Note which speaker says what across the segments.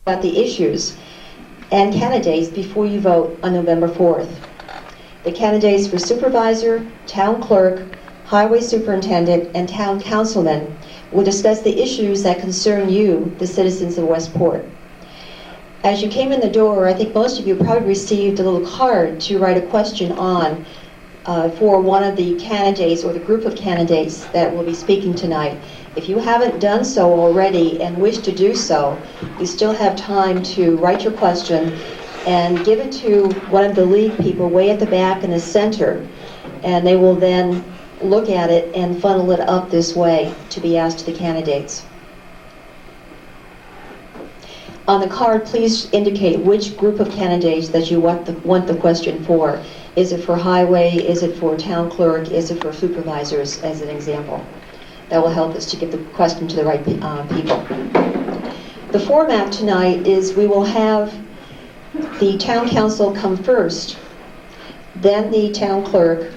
Speaker 1: About the issues and candidates before you vote on November 4th. The candidates for supervisor, town clerk, highway superintendent, and town councilman will discuss the issues that concern you, the citizens of Westport. As you came in the door, I think most of you probably received a little card to write a question on for one of the candidates or the group of candidates that will be speaking tonight. If you haven't done so already and wish to do so, you still have time to write your question and give it to one of the league people way at the back in the center, and they will then look at it and funnel it up this way to be asked to the candidates. On the card, please indicate which group of candidates that you want the question for. Is it for highway? Is it for town clerk? Is it for supervisors, as an example? That will help us to get the question to the right people. The format tonight is we will have the town council come first, then the town clerk,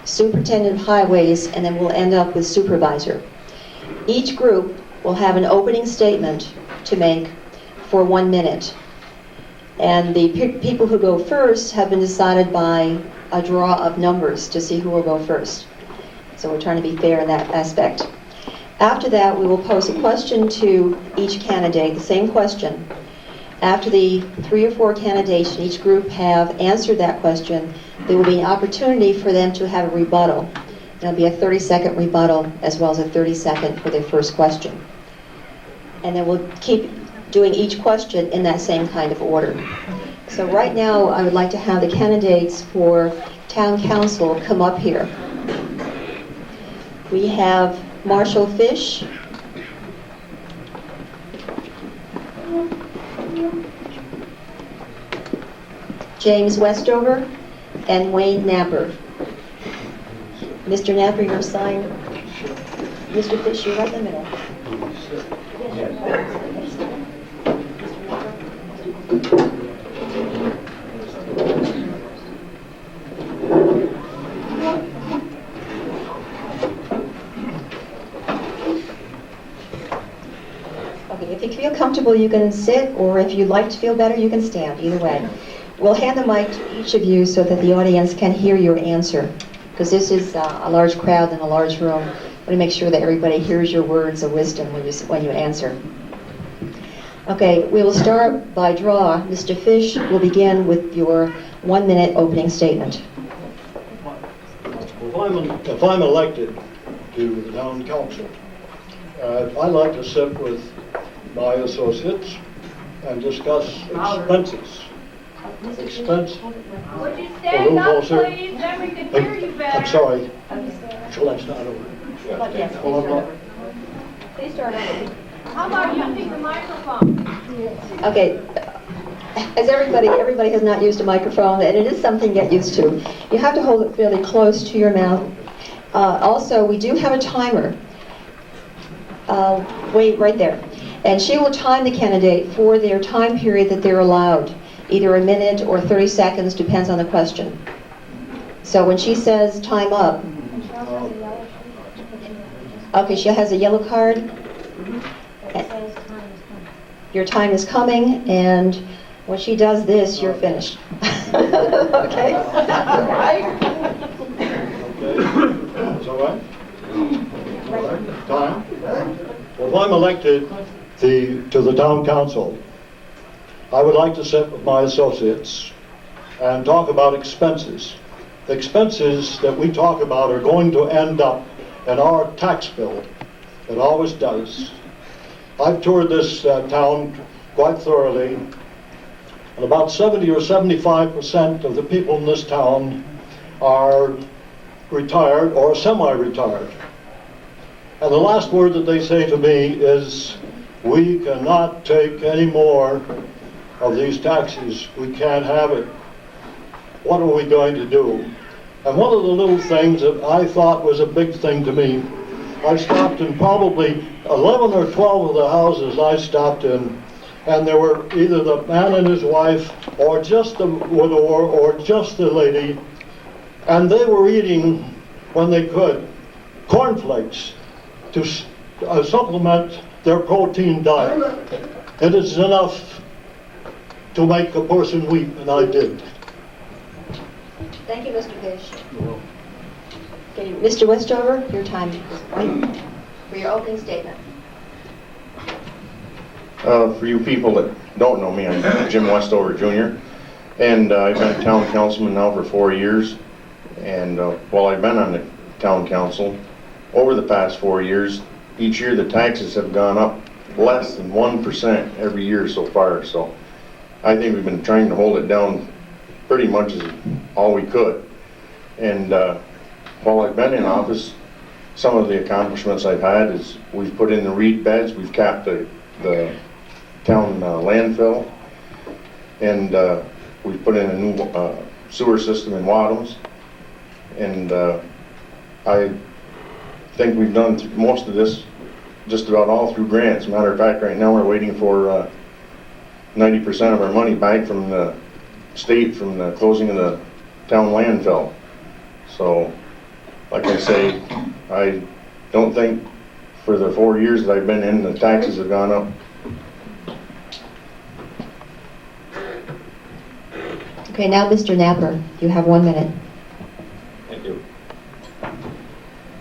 Speaker 1: superintendent of highways, and then we'll end up with supervisor. Each group will have an opening statement to make for 1 minute. And the people who go first have been decided by a draw of numbers to see who will go first. So we're trying to be fair in that aspect. After that, we will pose a question to each candidate, the same question. After the 3 or 4 candidates in each group have answered that question, there will be an opportunity for them to have a rebuttal. There'll be a 30-second rebuttal as well as a 30-second for their first question. And then we'll keep doing each question in that same kind of order. So right now, I would like to have the candidates for town council come up here. We have Marshall Fish, James Westover, and Wayne Napper. Mr. Napper, your sign. Mr. Fish, you're right in the middle. Okay, if you feel comfortable, you can sit, or if you'd like to feel better, you can stand. Either way. We'll hand the mic to each of you so that the audience can hear your answer, because this is a large crowd in a large room. I want to make sure that everybody hears your words of wisdom when you answer. Okay, we will start by draw. Mr. Fish will begin with your 1-minute opening statement.
Speaker 2: If I'm elected to the town council, I'd like to sit with my associates and discuss expenses. Expense.
Speaker 3: Would you stand up, please? Then we can hear you better.
Speaker 2: I'm sorry. Shall I start over?
Speaker 1: Yes, please start over.
Speaker 3: How about using the microphone?
Speaker 1: Okay, as everybody has not used a microphone, and it is something to get used to. You have to hold it fairly close to your mouth. Also, we do have a timer. Wait, right there. And she will time the candidate for their time period that they're allowed, either a minute or 30 seconds, depends on the question. So when she says time up, okay, she has a yellow card. Your time is coming, and when she does this, you're finished. Okay? Right?
Speaker 2: Okay. Is that right? All right. Time? Well, if I'm elected to the town council, I would like to sit with my associates and talk about expenses. The expenses that we talk about are going to end up in our tax bill. It always does. I've toured this town quite thoroughly, and about 70 or 75% of the people in this town are retired or semi-retired. And the last word that they say to me is, we cannot take any more of these taxes. We can't have it. What are we going to do? And one of the little things that I thought was a big thing to me, I stopped in probably 11 or 12 of the houses I stopped in, and there were either the man and his wife, or just the widower, or just the lady, and they were eating, when they could, cornflakes to supplement their protein diet. It is enough to make a person weep, and I did.
Speaker 1: Thank you, Mr. Fish. Okay, Mr. Westover, your time for your opening statement.
Speaker 4: For you people that don't know me, I'm Jim Westover Jr. And I've been a town councilman now for 4 years. And while I've been on the town council, over the past 4 years, each year the taxes have gone up less than 1% every year so far. So I think we've been trying to hold it down pretty much as all we could. And while I've been in office, some of the accomplishments I've had is we've put in the reed beds, we've capped the town landfill, and we put in a new sewer system in Wadhams, and I think we've done most of this just about all through grants. Matter of fact, right now we're waiting for 90% of our money back from the state from the closing of the town landfill. So, like I say, I don't think for the 4 years that I've been in, the taxes have gone up.
Speaker 1: Okay, now Mr. Napper, you have 1 minute.
Speaker 5: Thank you.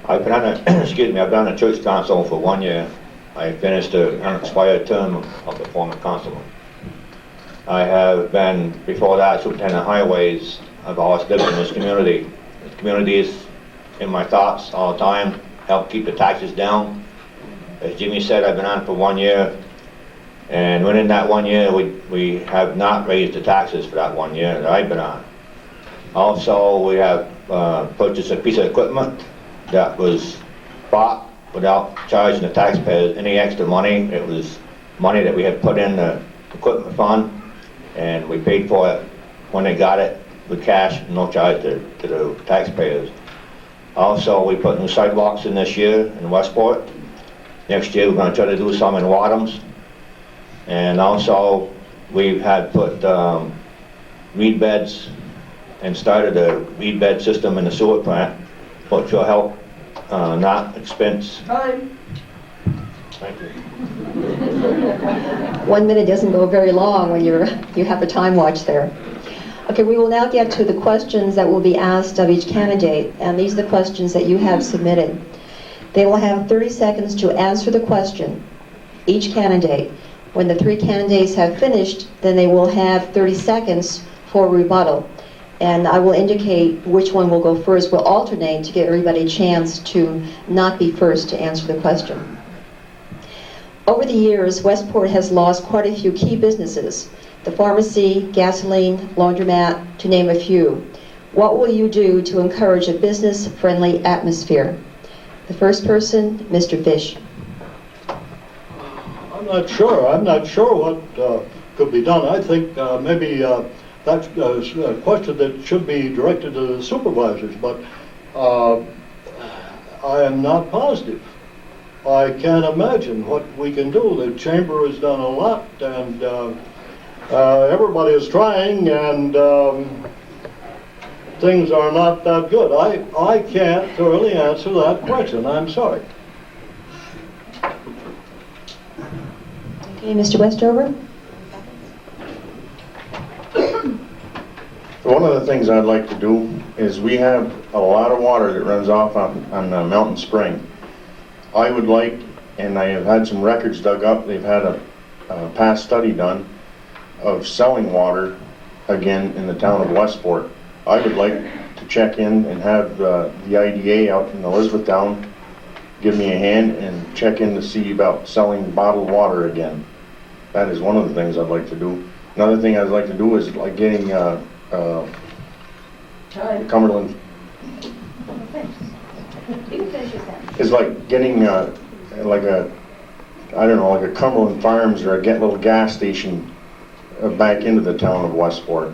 Speaker 5: I've been on a, excuse me, I've been on a church council for 1 year. I finished an unexpired term of the former councilman. I have been, before that, superintendent of highways. I've always lived in this community. The community is in my thoughts all the time, help keep the taxes down. As Jimmy said, I've been on for 1 year. And within that 1 year, we have not raised the taxes for that 1 year that I've been on. Also, we have purchased a piece of equipment that was bought without charging the taxpayers any extra money. It was money that we had put in the equipment fund, and we paid for it when they got it with cash, no charge to the taxpayers. Also, we put new sidewalks in this year in Westport. Next year, we're going to try to do some in Wadhams. And also, we've had put reed beds and started a reed bed system in the sewer plant, which will help not expense.
Speaker 3: Time.
Speaker 5: Thank you.
Speaker 1: 1 minute doesn't go very long when you have a time watch there. Okay, we will now get to the questions that will be asked of each candidate, and these are the questions that you have submitted. They will have 30 seconds to answer the question, each candidate. When the 3 candidates have finished, then they will have 30 seconds for rebuttal. And I will indicate which one will go first. We'll alternate to give everybody a chance to not be first to answer the question. Over the years, Westport has lost quite a few key businesses: the pharmacy, gasoline, laundromat, to name a few. What will you do to encourage a business-friendly atmosphere? The first person, Mr. Fish.
Speaker 2: I'm not sure what could be done. I think maybe that's a question that should be directed to the supervisors, but I am not positive. I can't imagine what we can do. The chamber has done a lot, and everybody is trying, and things are not that good. I can't thoroughly answer that question. I'm sorry.
Speaker 1: Okay, Mr. Westover.
Speaker 4: One of the things I'd like to do is we have a lot of water that runs off on Mountain Spring. I would like, and I have had some records dug up, they've had a past study done of selling water again in the town of Westport. I would like to check in and have the IDA out in Elizabethtown give me a hand and check in to see about selling bottled water again. That is one of the things I'd like to do. Another thing I'd like to do is like getting Cumberland. It's like getting like a, I don't know, like a Cumberland Farms or a little gas station back into the town of Westport.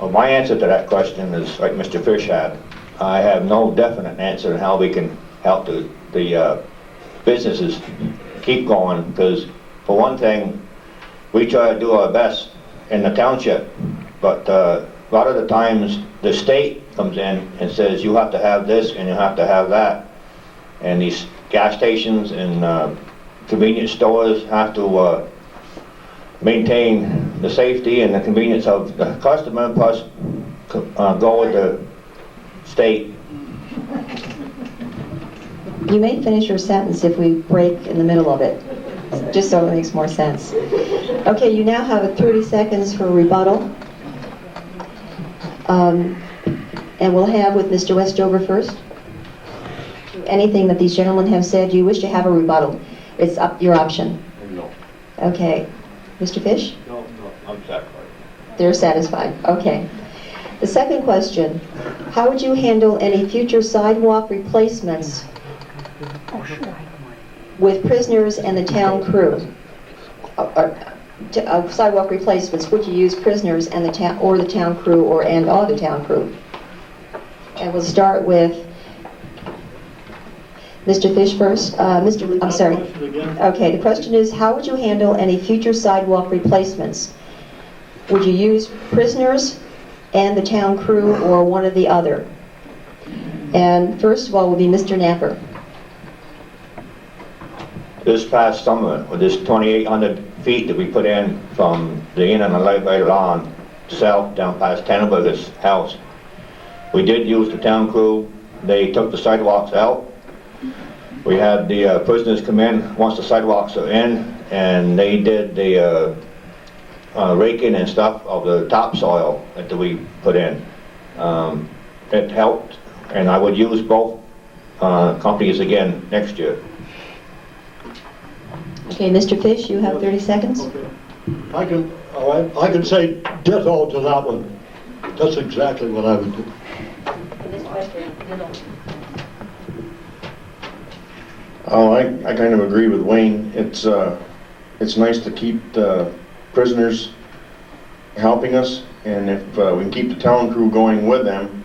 Speaker 5: Well, my answer to that question is like Mr. Fish had. I have no definite answer on how we can help the businesses keep going, because for one thing, we try to do our best in the township, but a lot of the times the state comes in and says you have to have this and you have to have that, And these gas stations and convenience stores have to maintain the safety and the convenience of the customer, plus go with the state.
Speaker 1: You may finish your sentence if we break in the middle of it, just so it makes more sense. Okay, you now have 30 seconds for rebuttal. And we'll have with Mr. Westover first. Anything that these gentlemen have said, you wish to have a rebuttal, it's up your option.
Speaker 5: No.
Speaker 1: Okay. Mr. Fish?
Speaker 5: No, I'm satisfied.
Speaker 1: They're satisfied. Okay. The second question, how would you handle any future sidewalk replacements with prisoners and the town crew? Sidewalk replacements, would you use prisoners and the town, or the town crew, or and all the town crew? And we'll start with Mr. Fish first. I'm sorry. Okay, the question is, how would you handle any future sidewalk replacements? Would you use prisoners and the town crew, or one or the other? And first of all will be Mr. Napper.
Speaker 5: This past summer, with this 2,800 feet that we put in from the inn and the elevator on south down past Tannerberger's house, we did use the town crew. They took the sidewalks out. We had the prisoners come in once the sidewalks are in, and they did the raking and stuff of the topsoil that we put in. It helped, and I would use both companies again next year.
Speaker 1: Okay, Mr. Fish, you have 30 seconds.
Speaker 2: Okay. I can say ditto to that one. That's exactly what I would do.
Speaker 4: Oh, I kind of agree with Wayne. It's nice to keep the prisoners helping us, and if we can keep the town crew going with them,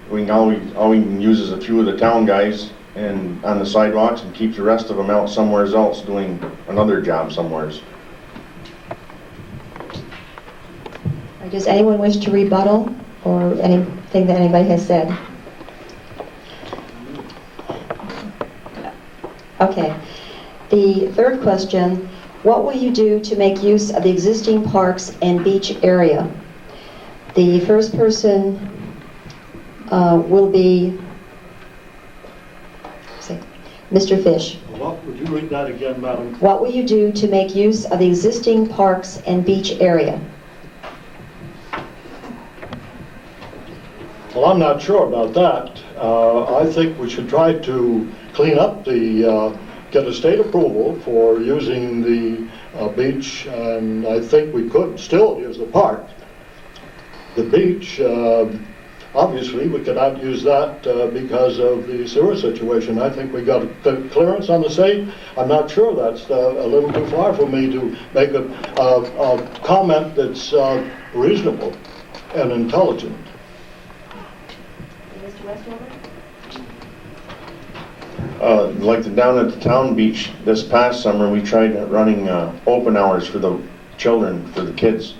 Speaker 4: all we can use is a few of the town guys and on the sidewalks, and keep the rest of them out somewhere else doing another job somewhere.
Speaker 1: Does anyone wish to rebuttal or anything that anybody has said? Okay. The third question, what will you do to make use of the existing parks and beach area? The first person will be Mr. Fish.
Speaker 2: Would you read that again, madam?
Speaker 1: What will you do to make use of the existing parks and beach area?
Speaker 2: Well, I'm not sure about that. I think we should try to clean up get a state approval for using the beach, and I think we could still use the park. The beach, obviously, we cannot use that because of the sewer situation. I think we got the clearance on the state. I'm not sure, that's a little too far for me to make a comment that's reasonable and intelligent.
Speaker 4: Down at the town beach this past summer, we tried running open hours for the children, for the kids,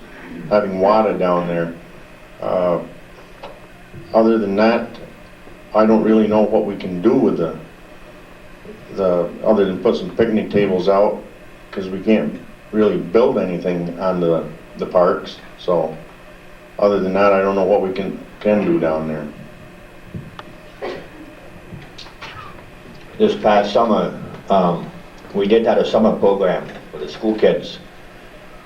Speaker 4: having WADA down there. Other than that, I don't really know what we can do with other than put some picnic tables out, because we can't really build anything on the parks. So other than that, I don't know what we can do down there.
Speaker 5: This past summer, we did have a summer program for the school kids,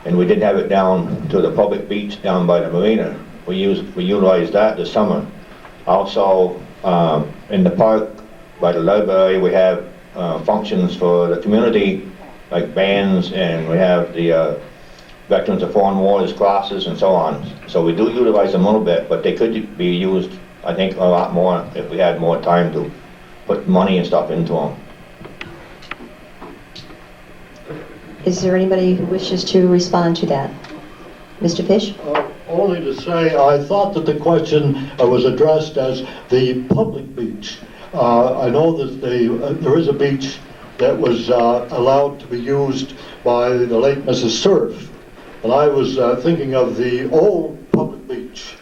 Speaker 5: and we did have it down to the public beach down by the marina. We utilized that this summer. Also, in the park by the library, we have functions for the community, like bands, and we have the Veterans of Foreign Wars classes and so on. So we do utilize them a little bit, but they could be used, I think, a lot more if we had more time to put money and stuff into them.
Speaker 1: Is there anybody who wishes to respond to that? Mr. Fish?
Speaker 2: Only to say, I thought that the question was addressed as the public beach. I know that there is a beach that was allowed to be used by the late Mrs. Cerf, and I was thinking of the old public beach.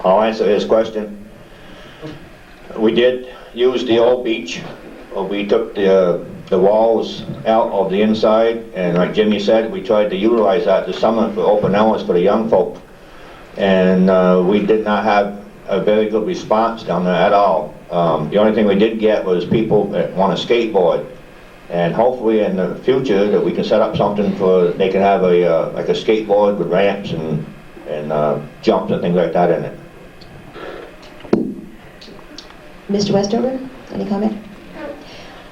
Speaker 5: I'll answer his question. We did use the old beach. We took the walls out of the inside, and like Jimmy said, we tried to utilize that this summer for open hours for the young folk. And we did not have a very good response down there at all. The only thing we did get was people that want to skateboard. And hopefully in the future that we can set up something for, they can have a like a skateboard with ramps and jumps and things like that in it.
Speaker 1: Mr. Westover, any comment?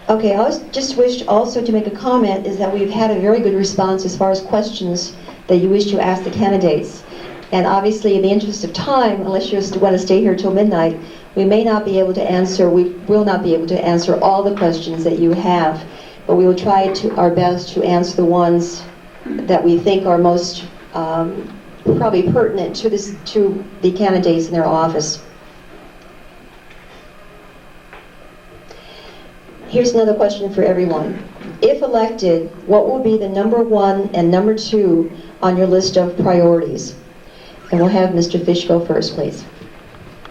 Speaker 1: Okay, I just wished also to make a comment is that we've had a very good response as far as questions that you wish to ask the candidates. And obviously, in the interest of time, unless you want to stay here till midnight, we will not be able to answer all the questions that you have, but we will try our best to answer the ones that we think are most probably pertinent to the candidates in their office. Here's another question for everyone. If elected, what will be the number 1 and number 2 on your list of priorities? And we'll have Mr. Fish go first, please.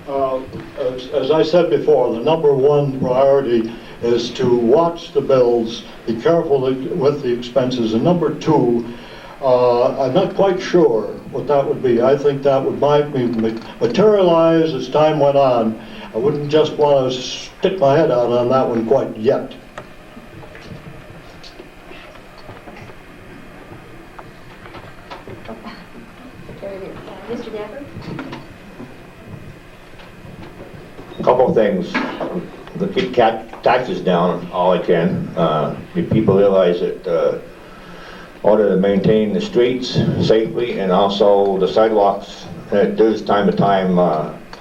Speaker 2: As I said before, the number 1 priority is to watch the bills, be careful with the expenses. And number 2, I'm not quite sure what that would be. I think that might materialize as time went on. I wouldn't just want to stick my head out on that one quite yet.
Speaker 1: Mr. Napper?
Speaker 5: A couple of things. To keep taxes down all I can. People realize that in order to maintain the streets safely and also the sidewalks, there's time to time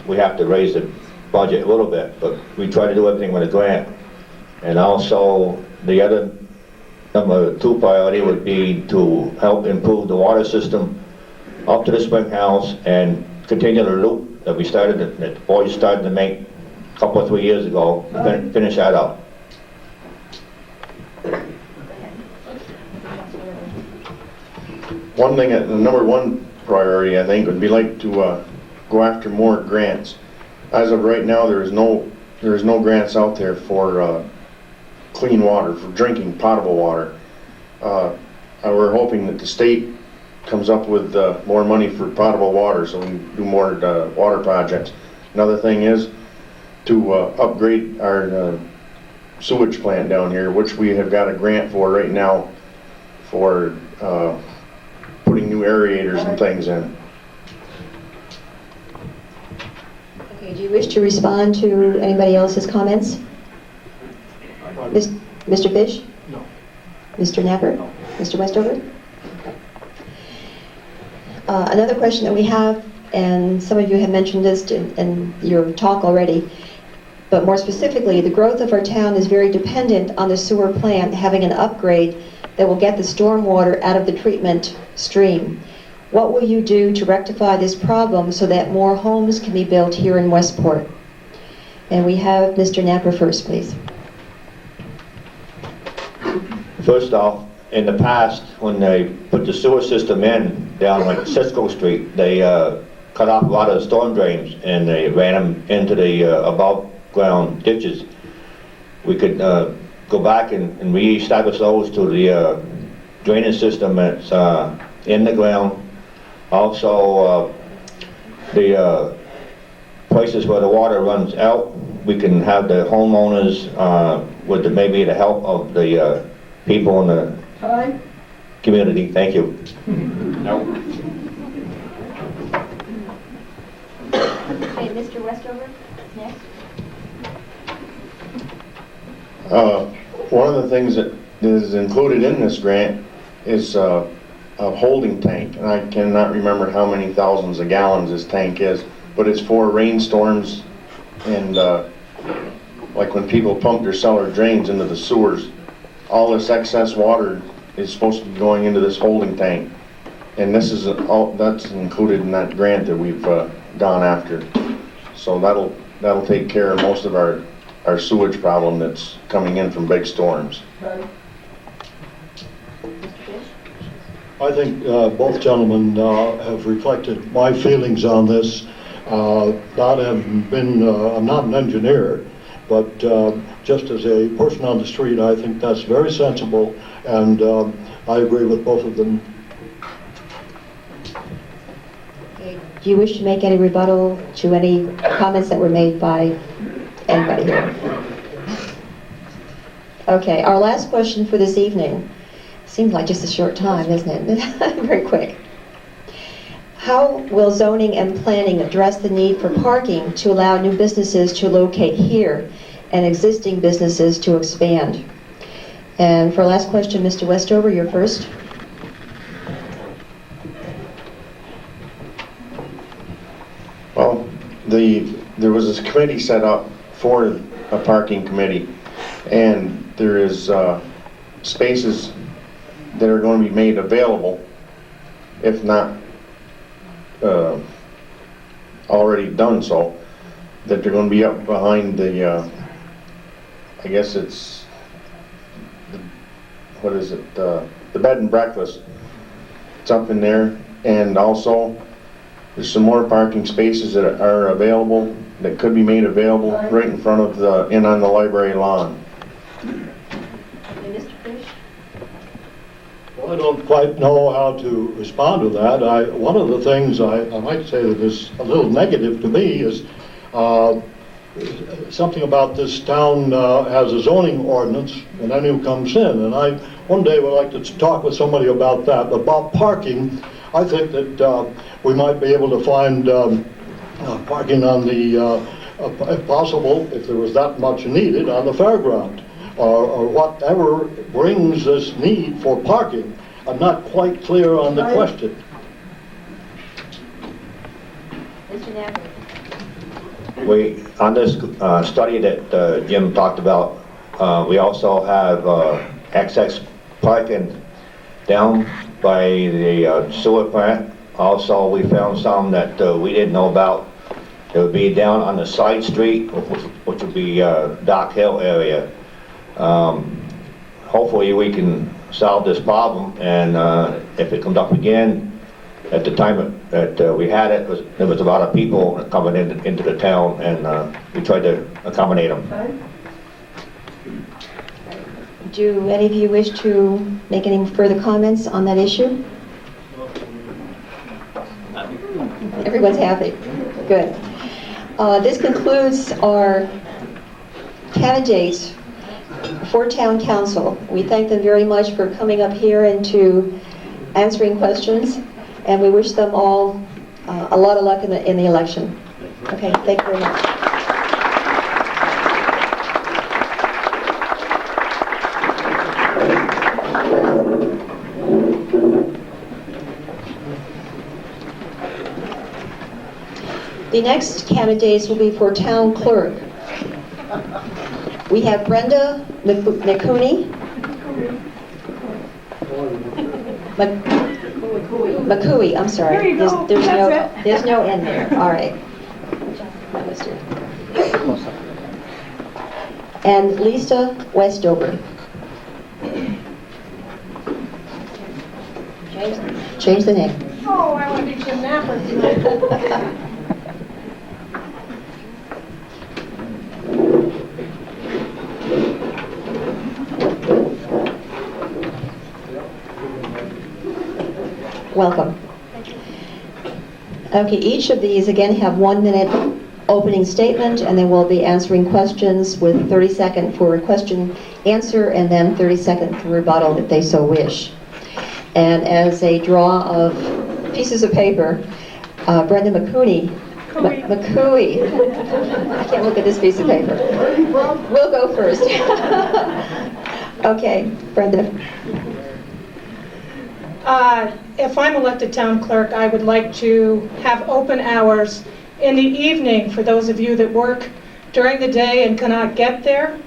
Speaker 5: we have to raise the budget a little bit, but we try to do everything with a grant. And also the other number 2 priority would be to help improve the water system up to the spring house and continue the loop that we started, that the boys started to make a couple or 3 years ago, finish that up.
Speaker 4: One thing, the number 1 priority, I think, would be like to go after more grants. As of right now, there is no grants out there for clean water, for drinking potable water. We're hoping that the state comes up with more money for potable water so we can do more water projects. Another thing is to upgrade our sewage plant down here, which we have got a grant for right now for putting new aerators and things in.
Speaker 1: Okay, do you wish to respond to anybody else's comments? Mr. Fish?
Speaker 2: No.
Speaker 1: Mr. Napper?
Speaker 2: No.
Speaker 1: Mr. Westover? Another question that we have, and some of you have mentioned this in your talk already, but more specifically, the growth of our town is very dependent on the sewer plant having an upgrade that will get the stormwater out of the treatment stream. What will you do to rectify this problem so that more homes can be built here in Westport? And we have Mr. Napper first, please.
Speaker 5: First off, in the past, when they put the sewer system in down like Cisco Street, they cut off a lot of storm drains and they ran them into the above ground ditches. We could go back and re-establish those to the drainage system that's in the ground. Also, the places where the water runs out, we can have the homeowners with maybe the help of the people in the community. Thank you.
Speaker 1: Okay, Mr. Westover, next.
Speaker 4: One of the things that is included in this grant is a holding tank, and I cannot remember how many thousands of gallons this tank is, but it's for rainstorms and like when people pump their cellar drains into the sewers, all this excess water is supposed to be going into this holding tank, and this is that's included in that grant that we've gone after. So that'll take care of most of our sewage problem that's coming in from big storms.
Speaker 2: I think both gentlemen have reflected my feelings on this. not have been, I'm not an engineer, but just as a person on the street, I think that's very sensible, and I agree with both of them.
Speaker 1: Do you wish to make any rebuttal to any comments that were made by anybody here? Okay, our last question for this evening. Seems like just a short time, isn't it? Very quick. How will zoning and planning address the need for parking to allow new businesses to locate here and existing businesses to expand? And for our last question, Mr. Westover, you're first.
Speaker 4: Well, there was this committee set up for a parking committee, and there is spaces that are going to be made available, if not already done so, that they're going to be up behind the, I guess it's, what is it, the bed and breakfast. It's up in there, and also there's some more parking spaces that are available, that could be made available right in front of on the library lawn.
Speaker 1: Mr. Fish?
Speaker 2: Well, I don't quite know how to respond to that. One of the things I might say that is a little negative to me is something about this town has a zoning ordinance, and anyone comes in, and I one day would like to talk with somebody about that. About parking, I think that we might be able to find parking on the, if possible, if there was that much needed, on the fairground, or whatever brings this need for parking. I'm not quite clear on the question.
Speaker 1: Mr. Knapp?
Speaker 5: On this study that Jim talked about, we also have excess parking down by the sewer plant. Also, we found some that we didn't know about. It would be down on the side street, which would be Dock Hill area. Hopefully we can solve this problem, and if it comes up again, at the time that we had it, there was a lot of people coming into the town, and we tried to accommodate them.
Speaker 1: Do any of you wish to make any further comments on that issue? Everyone's happy. Good. This concludes our candidates for town council. We thank them very much for coming up here and to answering questions, and we wish them all a lot of luck in the election. Okay, thank you very much. The next candidates will be for town clerk. We have Brenda McCooney. McCooey, I'm sorry.
Speaker 3: There you go.
Speaker 1: There's no N there. All right. And Lisa Westover. Change the name.
Speaker 3: Oh, I want to be Jim Napper tonight.
Speaker 1: Welcome. Okay, each of these again have 1 minute opening statement, and then we'll be answering questions with 30 seconds for a question answer, and then 30 seconds for rebuttal if they so wish. And as a draw of pieces of paper, Brenda McCooney. McCooey. I can't look at this piece of paper. We'll go first. Okay, Brenda.
Speaker 3: If I'm elected town clerk, I would like to have open hours in the evening for those of you that work during the day and cannot get there.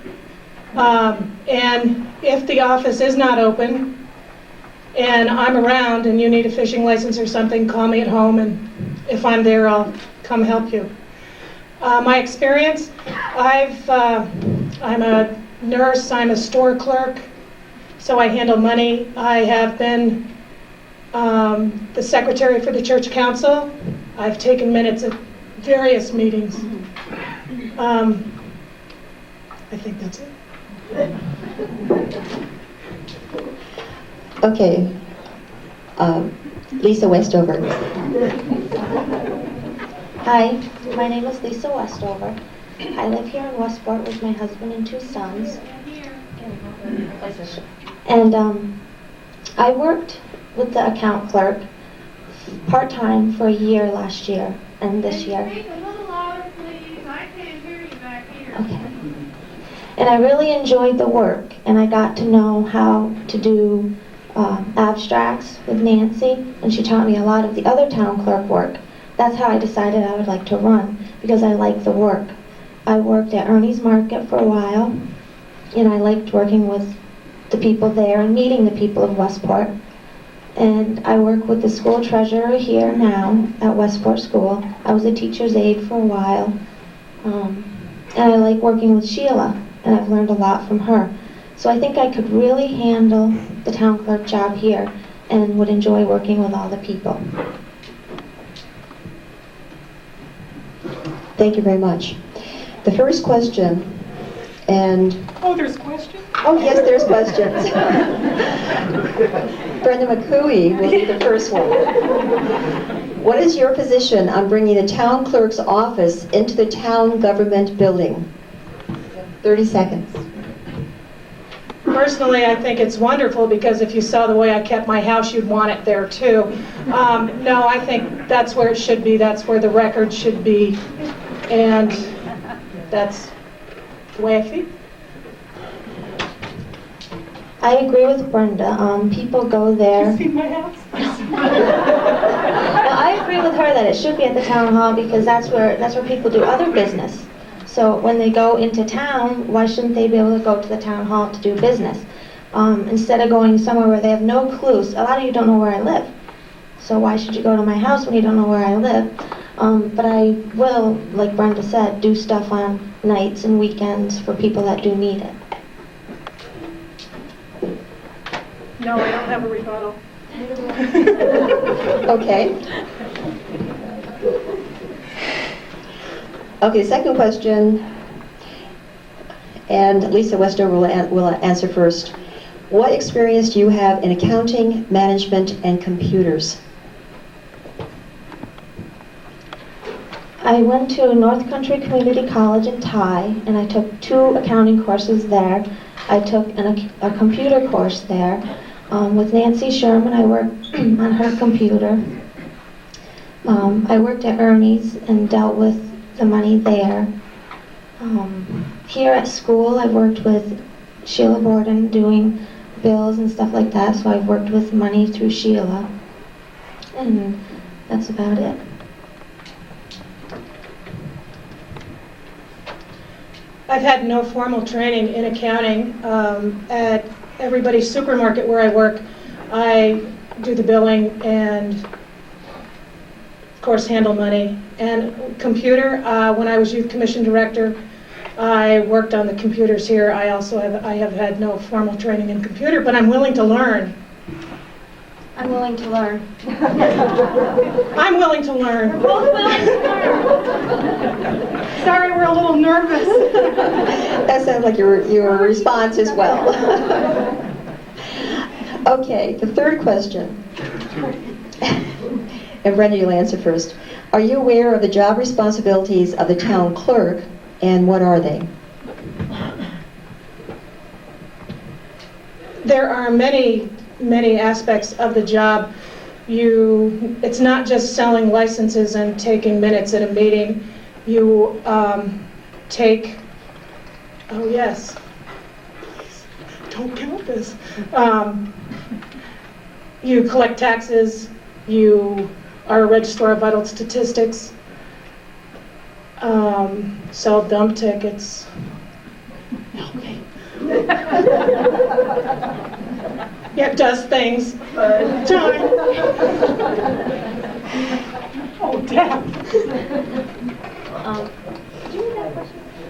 Speaker 3: And if the office is not open and I'm around and you need a fishing license or something, call me at home, and if I'm there, I'll come help you. My experience, I'm a nurse, I'm a store clerk, so I handle money. I have been the secretary for the church council. I've taken minutes at various meetings. I think that's it.
Speaker 1: Okay. Lisa Westover.
Speaker 6: Hi, my name is Lisa Westover. I live here in Westport with my husband and 2 sons. And I worked with the account clerk part-time for a year last year and this year.
Speaker 7: Speak a little louder, please. I can't hear you back here.
Speaker 6: Okay. And I really enjoyed the work, and I got to know how to do abstracts with Nancy, and she taught me a lot of the other town clerk work. That's how I decided I would like to run, because I like the work. I worked at Ernie's Market for a while, and I liked working with the people there and meeting the people of Westport. And I work with the school treasurer here now at Westport School. I was a teacher's aide for a while. And I like working with Sheila, and I've learned a lot from her. So I think I could really handle the town clerk job here and would enjoy working with all the people.
Speaker 1: Thank you very much. The first question, and...
Speaker 3: Oh, there's questions?
Speaker 1: Oh, yes, there's questions. Brenda McCooey will be the first one. What is your position on bringing the town clerk's office into the town government building? 30 seconds.
Speaker 3: Personally, I think it's wonderful because if you saw the way I kept my house, you'd want it there too. No, I think that's where it should be. That's where the record should be. And that's the way I feel.
Speaker 6: I agree with Brenda. People go there.
Speaker 3: See my house?
Speaker 6: No, I agree with her that it should be at the town hall because that's where people do other business. So when they go into town, why shouldn't they be able to go to the town hall to do business? Instead of going somewhere where they have no clues. A lot of you don't know where I live. So why should you go to my house when you don't know where I live? But I will, like Brenda said, do stuff on nights and weekends for people that do need it.
Speaker 3: No, I don't have a rebuttal.
Speaker 1: Okay. Okay, second question, and Lisa Westover will answer first. What experience do you have in accounting, management, and computers?
Speaker 6: I went to North Country Community College in Thai, and I took 2 accounting courses there. I took a computer course there. With Nancy Sherman, I worked on her computer. I worked at Ernie's and dealt with the money there. Here at school, I've worked with Sheila Borden doing bills and stuff like that, so I've worked with money through Sheila. And that's about it.
Speaker 3: I've had no formal training in accounting. At Everybody's Supermarket where I work, I do the billing and, of course, handle money. And computer, when I was youth commission director, I worked on the computers here. I have had no formal training in computer, but I'm willing to learn.
Speaker 6: I'm willing to learn.
Speaker 3: I'm willing to learn.
Speaker 6: We're both willing to learn.
Speaker 3: Sorry, we're a little nervous.
Speaker 1: That sounds like your response as well. Okay, the third question. And Brenda, you'll answer first. Are you aware of the job responsibilities of the town clerk, and what are they?
Speaker 3: There are many aspects of the job. It's not just selling licenses and taking minutes at a meeting. You take, oh yes, don't count this. You collect taxes, you are a registrar of vital statistics, sell dump tickets. Help me. Yeah, does things. Time. Oh, damn.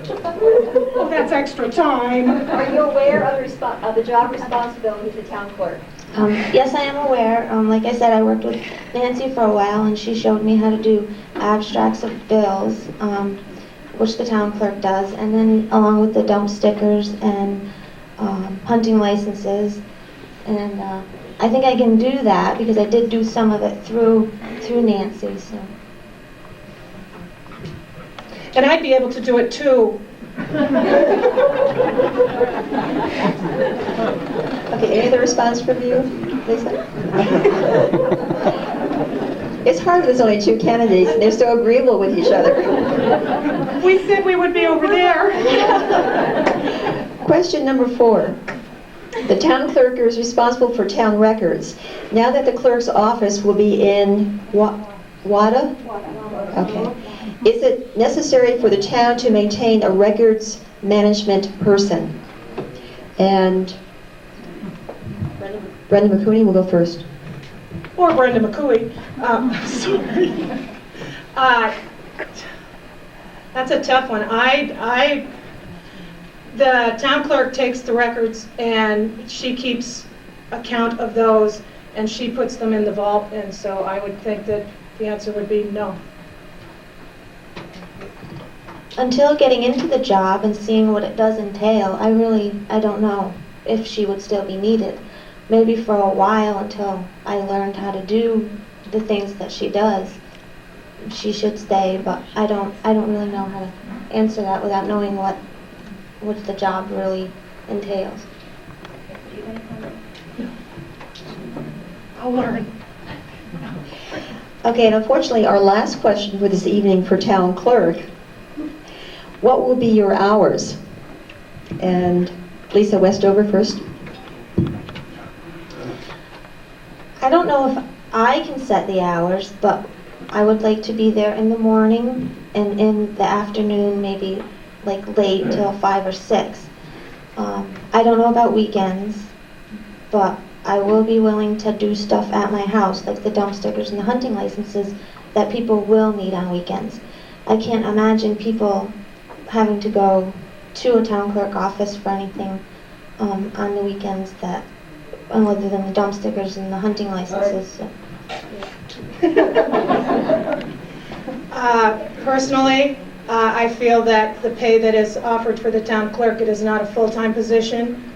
Speaker 3: Oh, that's extra time.
Speaker 1: Are you aware of the job responsibilities of the town clerk?
Speaker 6: Yes, I am aware. Like I said, I worked with Nancy for a while, and she showed me how to do abstracts of bills, which the town clerk does, and then along with the dump stickers and hunting licenses. And I think I can do that because I did do some of it through Nancy. So.
Speaker 3: And I'd be able to do it too.
Speaker 1: Okay, any other response from you, Lisa? It's hard, there's only two candidates, and they're so agreeable with each other.
Speaker 3: We said we would be over there.
Speaker 1: Question number 4. The town clerk is responsible for town records. Now that the clerk's office will be in Wada? Okay. Is it necessary for the town to maintain a records management person? And Brenda McCooney will go first.
Speaker 3: Or Brenda McCooey. Sorry. That's a tough one. The town clerk takes the records and she keeps account of those and she puts them in the vault, and so I would think that the answer would be no.
Speaker 6: Until getting into the job and seeing what it does entail, I don't know if she would still be needed. Maybe for a while until I learned how to do the things that she does, she should stay, but I don't really know how to answer that without knowing what the job really entails.
Speaker 3: I'll learn.
Speaker 1: Okay, and unfortunately, our last question for this evening for town clerk. What will be your hours? And Lisa Westover first.
Speaker 6: I don't know if I can set the hours, but I would like to be there in the morning and in the afternoon, maybe like late till 5 or 6. I don't know about weekends, but I will be willing to do stuff at my house, like the dump stickers and the hunting licenses that people will need on weekends. I can't imagine people having to go to a town clerk office for anything on the weekends that, other than the dump stickers and the hunting licenses. So.
Speaker 3: Personally, I feel that the pay that is offered for the town clerk, it is not a full-time position,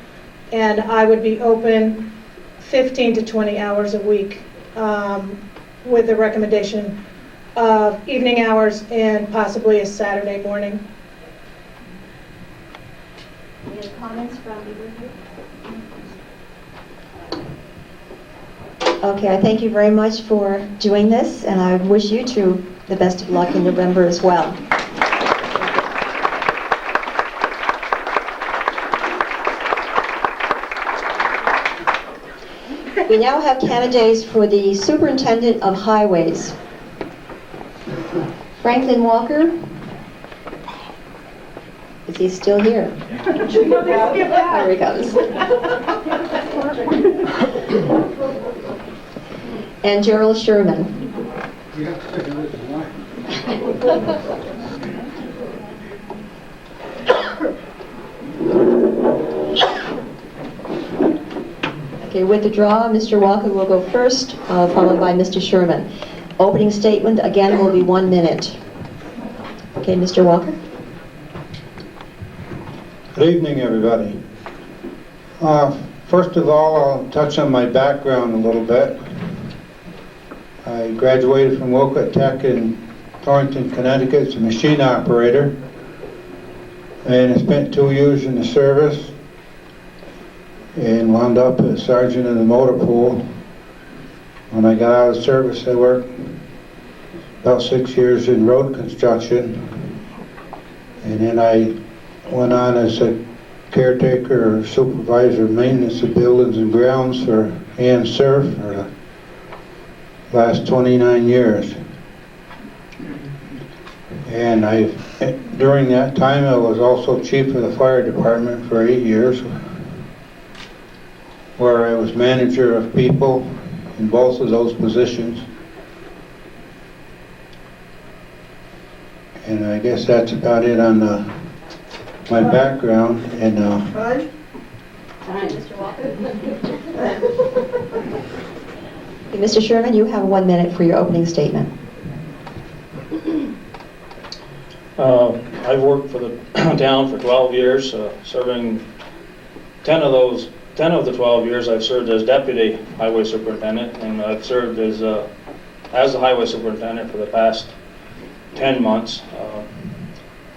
Speaker 3: and I would be open 15 to 20 hours a week with the recommendation of evening hours and possibly a Saturday morning.
Speaker 6: Any comments from either of you?
Speaker 1: Okay, I thank you very much for doing this, and I wish you two the best of luck in November as well. We now have candidates for the Superintendent of Highways. Franklin Walker? Is he still here? There he comes. And Gerald Sherman. Okay, with the draw, Mr. Walker will go first, followed by Mr. Sherman. Opening statement, again, will be 1 minute. Okay, Mr. Walker?
Speaker 8: Good evening, everybody. First of all, I'll touch on my background a little bit. I graduated from Wilcutt Tech in Thornton, Connecticut as a machine operator, and I spent 2 years in the service and wound up as sergeant in the motor pool. When I got out of service, I worked about 6 years in road construction, and then I went on as a caretaker or supervisor of maintenance of buildings and grounds for Ann Surf for the last 29 years. And during that time, I was also chief of the fire department for 8 years, where I was manager of people in both of those positions. And I guess that's about it on my background. And
Speaker 6: Mr. Walker?
Speaker 1: Mr. Sherman, you have 1 minute for your opening statement.
Speaker 9: I've worked for the town for 12 years, serving 10 of the 12 years I've served as deputy highway superintendent, and I've served as the highway superintendent for the past 10 months.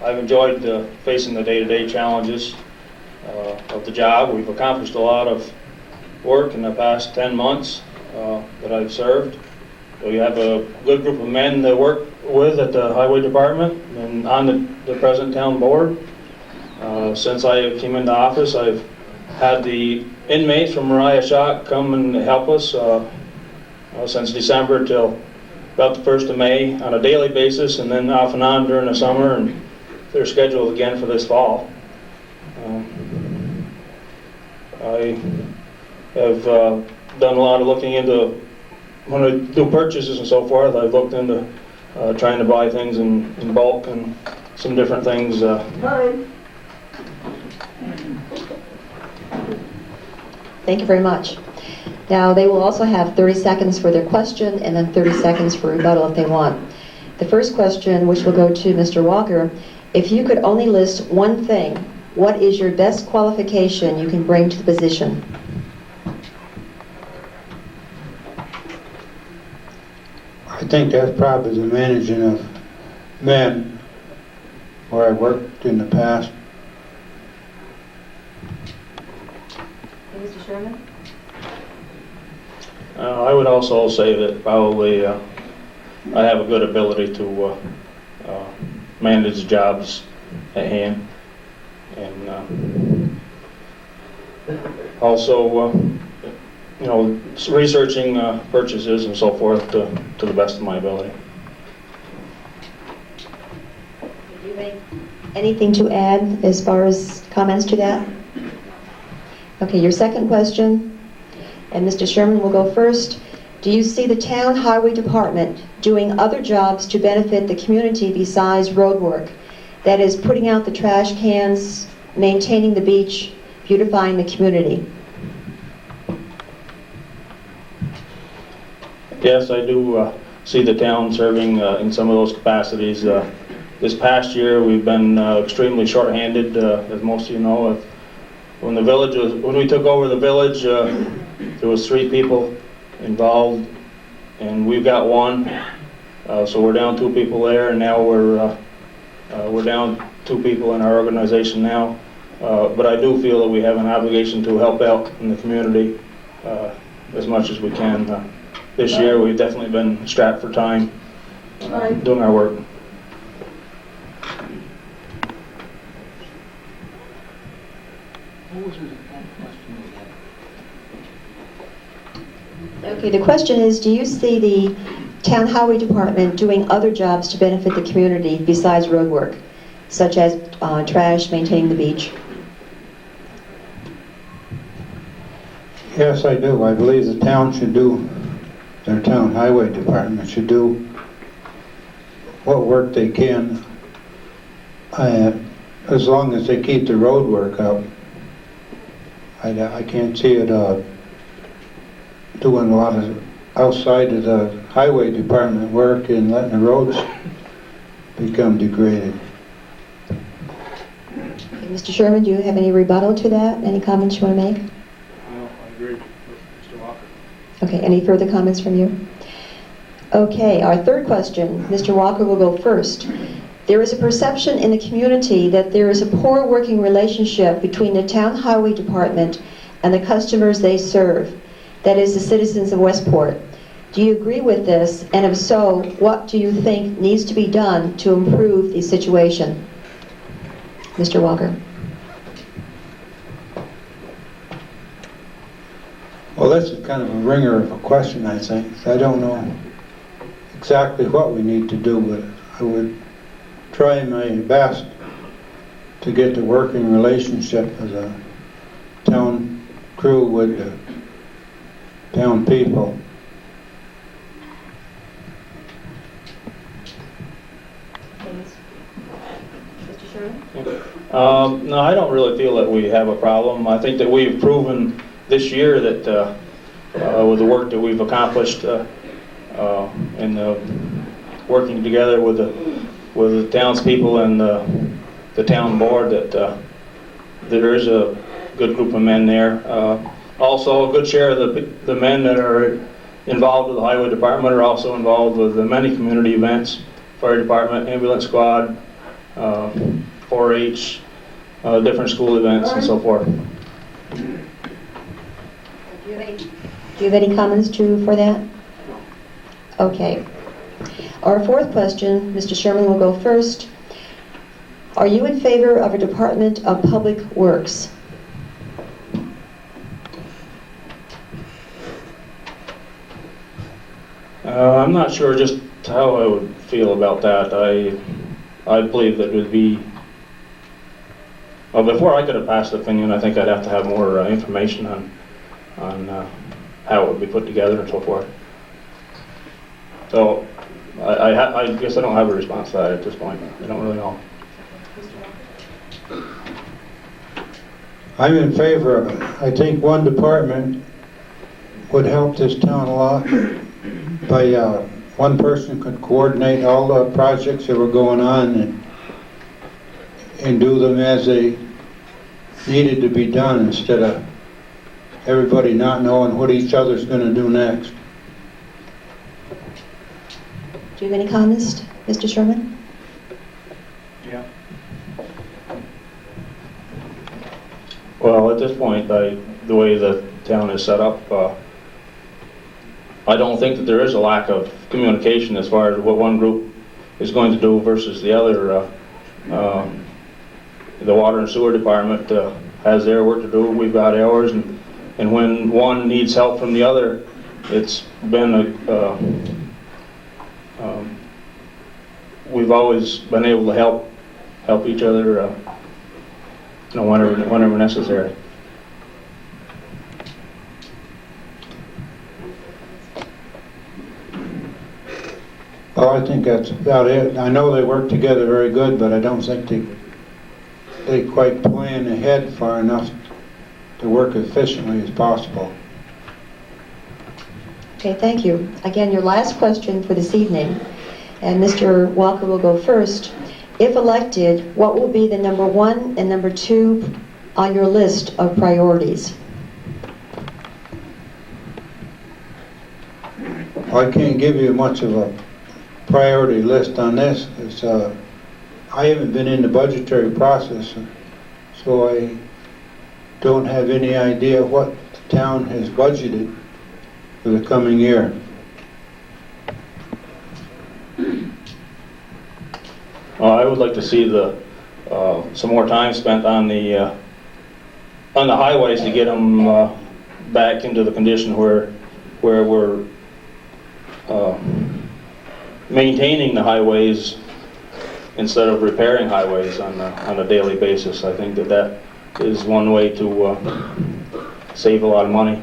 Speaker 9: I've enjoyed facing the day-to-day challenges of the job. We've accomplished a lot of work in the past 10 months that I've served. We have a good group of men that work with at the highway department and on the present town board. Since I came into office, I've had the inmates from Mariah Shock come and help us since December till about the 1st of May on a daily basis, and then off and on during the summer, and they're scheduled again for this fall. I have done a lot of looking into, when I do purchases and so forth, I've looked into trying to buy things in bulk and some different things.
Speaker 1: Thank you very much. Now, they will also have 30 seconds for their question and then 30 seconds for rebuttal if they want. The first question, which will go to Mr. Walker, if you could only list one thing, what is your best qualification you can bring to the position?
Speaker 8: I think that's probably the managing of men where I worked in the past.
Speaker 1: Mr. Sherman?
Speaker 9: I would also say that probably I have a good ability to manage jobs at hand, and also researching purchases and so forth to the best of my ability.
Speaker 1: Do you have anything to add as far as comments to that? Okay, your second question, and Mr. Sherman will go first. Do you see the town highway department doing other jobs to benefit the community besides road work? That is, putting out the trash cans, maintaining the beach, beautifying the community?
Speaker 9: Yes, I do see the town serving in some of those capacities. This past year, we've been extremely short-handed, as most of you know. When we took over the village, there was 3 people involved, and we've got 1. So we're down 2 people there, and now we're down 2 people in our organization now. But I do feel that we have an obligation to help out in the community as much as we can. This year, we've definitely been strapped for time doing our work.
Speaker 1: Okay, the question is, do you see the town highway department doing other jobs to benefit the community besides road work, such as trash, maintaining the beach?
Speaker 8: Yes, I do. I believe the town should do, their town highway department should do what work they can, as long as they keep the road work up. I can't see it doing a lot of outside of the highway department work and letting the roads become degraded.
Speaker 1: Okay, Mr. Sherman, do you have any rebuttal to that? Any comments you want to make?
Speaker 9: No, I agree with Mr. Walker.
Speaker 1: Okay, any further comments from you? Okay, our third question, Mr. Walker will go first. There is a perception in the community that there is a poor working relationship between the town highway department and the customers they serve, that is, the citizens of Westport. Do you agree with this? And if so, what do you think needs to be done to improve the situation? Mr. Walker.
Speaker 8: Well, that's kind of a ringer of a question, I think. I don't know exactly what we need to do with it. I would try my best to get the working relationship of the town crew with the town people.
Speaker 1: Mr. Sherman?
Speaker 9: No, I don't really feel that we have a problem. I think that we've proven this year that with the work that we've accomplished and working together with the townspeople and the town board, that there is a good group of men there. Also, a good share of the men that are involved with the highway department are also involved with the many community events, fire department, ambulance squad, 4-H, different school events and so forth.
Speaker 1: Do you have any comments for that? Okay. Our fourth question, Mr. Sherman will go first. Are you in favor of a Department of Public Works?
Speaker 9: I'm not sure just how I would feel about that. I believe that it would be, well, before I could have passed the opinion, I think I'd have to have more information on how it would be put together and so forth. So I guess I don't have a response to that at this point. I don't really know.
Speaker 8: I'm in favor of it. I think one department would help this town a lot. By one person could coordinate all the projects that were going on and do them as they needed to be done, instead of everybody not knowing what each other's going to do next.
Speaker 1: Do you have any comments, Mr. Sherman?
Speaker 9: Yeah. Well, at this point, the way the town is set up, I don't think that there is a lack of communication as far as what one group is going to do versus the other. The water and sewer department has their work to do. We've got ours, and when one needs help from the other, it's been we've always been able to help each other, whenever necessary.
Speaker 8: Well, I think that's about it. I know they work together very good, but I don't think they quite plan ahead far enough to work efficiently as possible.
Speaker 1: Okay, thank you. Again, your last question for this evening, and Mr. Walker will go first. If elected, what will be the number 1 and number 2 on your list of priorities?
Speaker 8: I can't give you much of a priority list on this. I haven't been in the budgetary process, so I don't have any idea what the town has budgeted for the coming year.
Speaker 9: I would like to see some more time spent on the highways to get them back into the condition where we're maintaining the highways instead of repairing highways on a daily basis. I think that is one way to save a lot of money.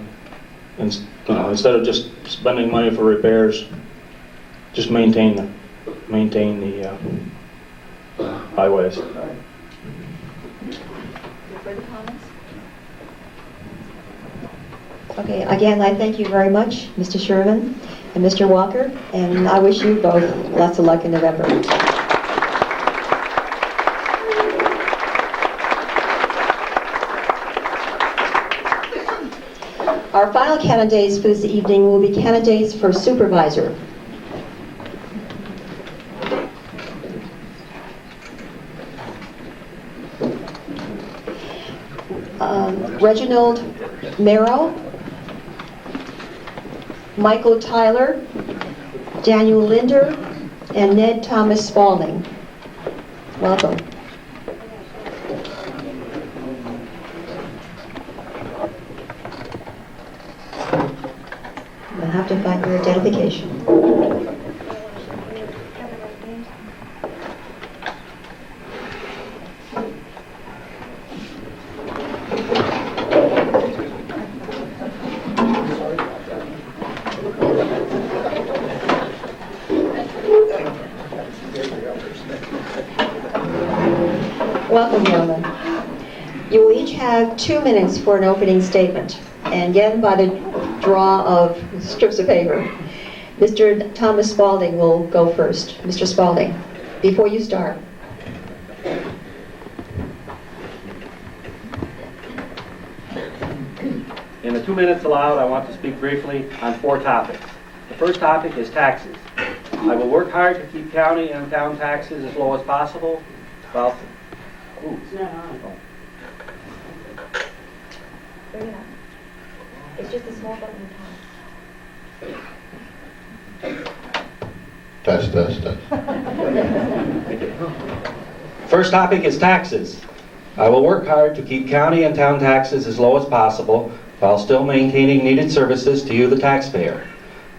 Speaker 9: And instead of just spending money for repairs, just maintain the highways.
Speaker 1: Further comments? Okay, again, I thank you very much, Mr. Sherman and Mr. Walker, and I wish you both lots of luck in November. Our final candidates for this evening will be candidates for supervisor. Reginald Merrill, Michael Tyler, Daniel Linder, and Ned Thomas Spalding. Welcome. You'll have to find your identification. Welcome, gentlemen. You will each have 2 minutes for an opening statement. And again, by the draw of strips of paper, Mr. Thomas Spalding will go first. Mr. Spalding, before you start.
Speaker 10: In the 2 minutes allowed, I want to speak briefly on 4 topics. The first topic is taxes. I will work hard to keep county and town taxes as low as possible. Well,
Speaker 6: Bring it up. It's just a small button on top.
Speaker 2: Test, test, test.
Speaker 10: first topic is taxes. I will work hard to keep county and town taxes as low as possible while still maintaining needed services to you, the taxpayer.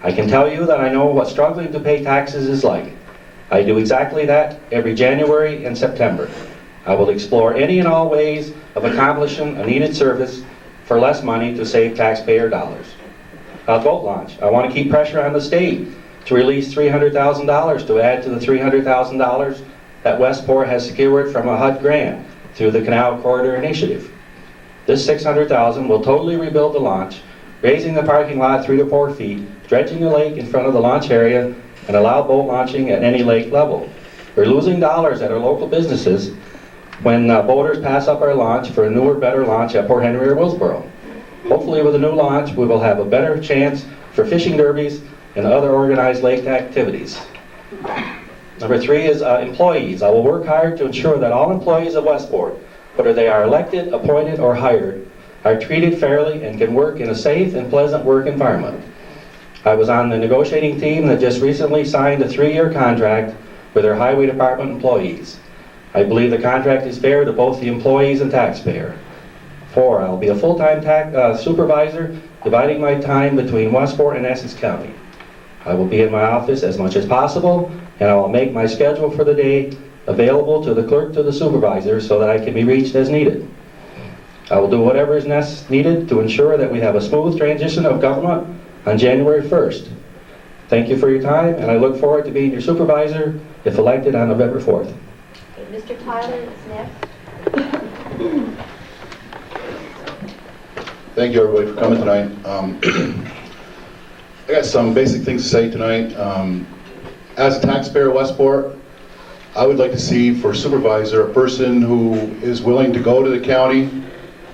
Speaker 10: I can tell you that I know what struggling to pay taxes is like. I do exactly that every January and September. I will explore any and all ways of accomplishing a needed service for less money to save taxpayer dollars. Boat launch. I want to keep pressure on the state to release $300,000 to add to the $300,000 that Westport has secured from a HUD grant through the Canal Corridor Initiative. This $600,000 will totally rebuild the launch, raising the parking lot 3 to 4 feet, dredging the lake in front of the launch area, and allow boat launching at any lake level. We're losing dollars at our local businesses when boaters pass up our launch for a newer, better launch at Port Henry or Willsboro. Hopefully with a new launch, we will have a better chance for fishing derbies and other organized lake activities. Number 3 is employees. I will work hard to ensure that all employees of Westport, whether they are elected, appointed, or hired, are treated fairly and can work in a safe and pleasant work environment. I was on the negotiating team that just recently signed a 3-year contract with our highway department employees. I believe the contract is fair to both the employees and taxpayer. 4, I will be a full-time supervisor, dividing my time between Westport and Essex County. I will be in my office as much as possible, and I will make my schedule for the day available to the clerk to the supervisor so that I can be reached as needed. I will do whatever is needed to ensure that we have a smooth transition of government on January 1st. Thank you for your time, and I look forward to being your supervisor if elected on November 4th.
Speaker 6: Mr. Tyler is next.
Speaker 11: Thank you, everybody, for coming tonight. I got some basic things to say tonight. As a taxpayer of Westport, I would like to see for supervisor a person who is willing to go to the county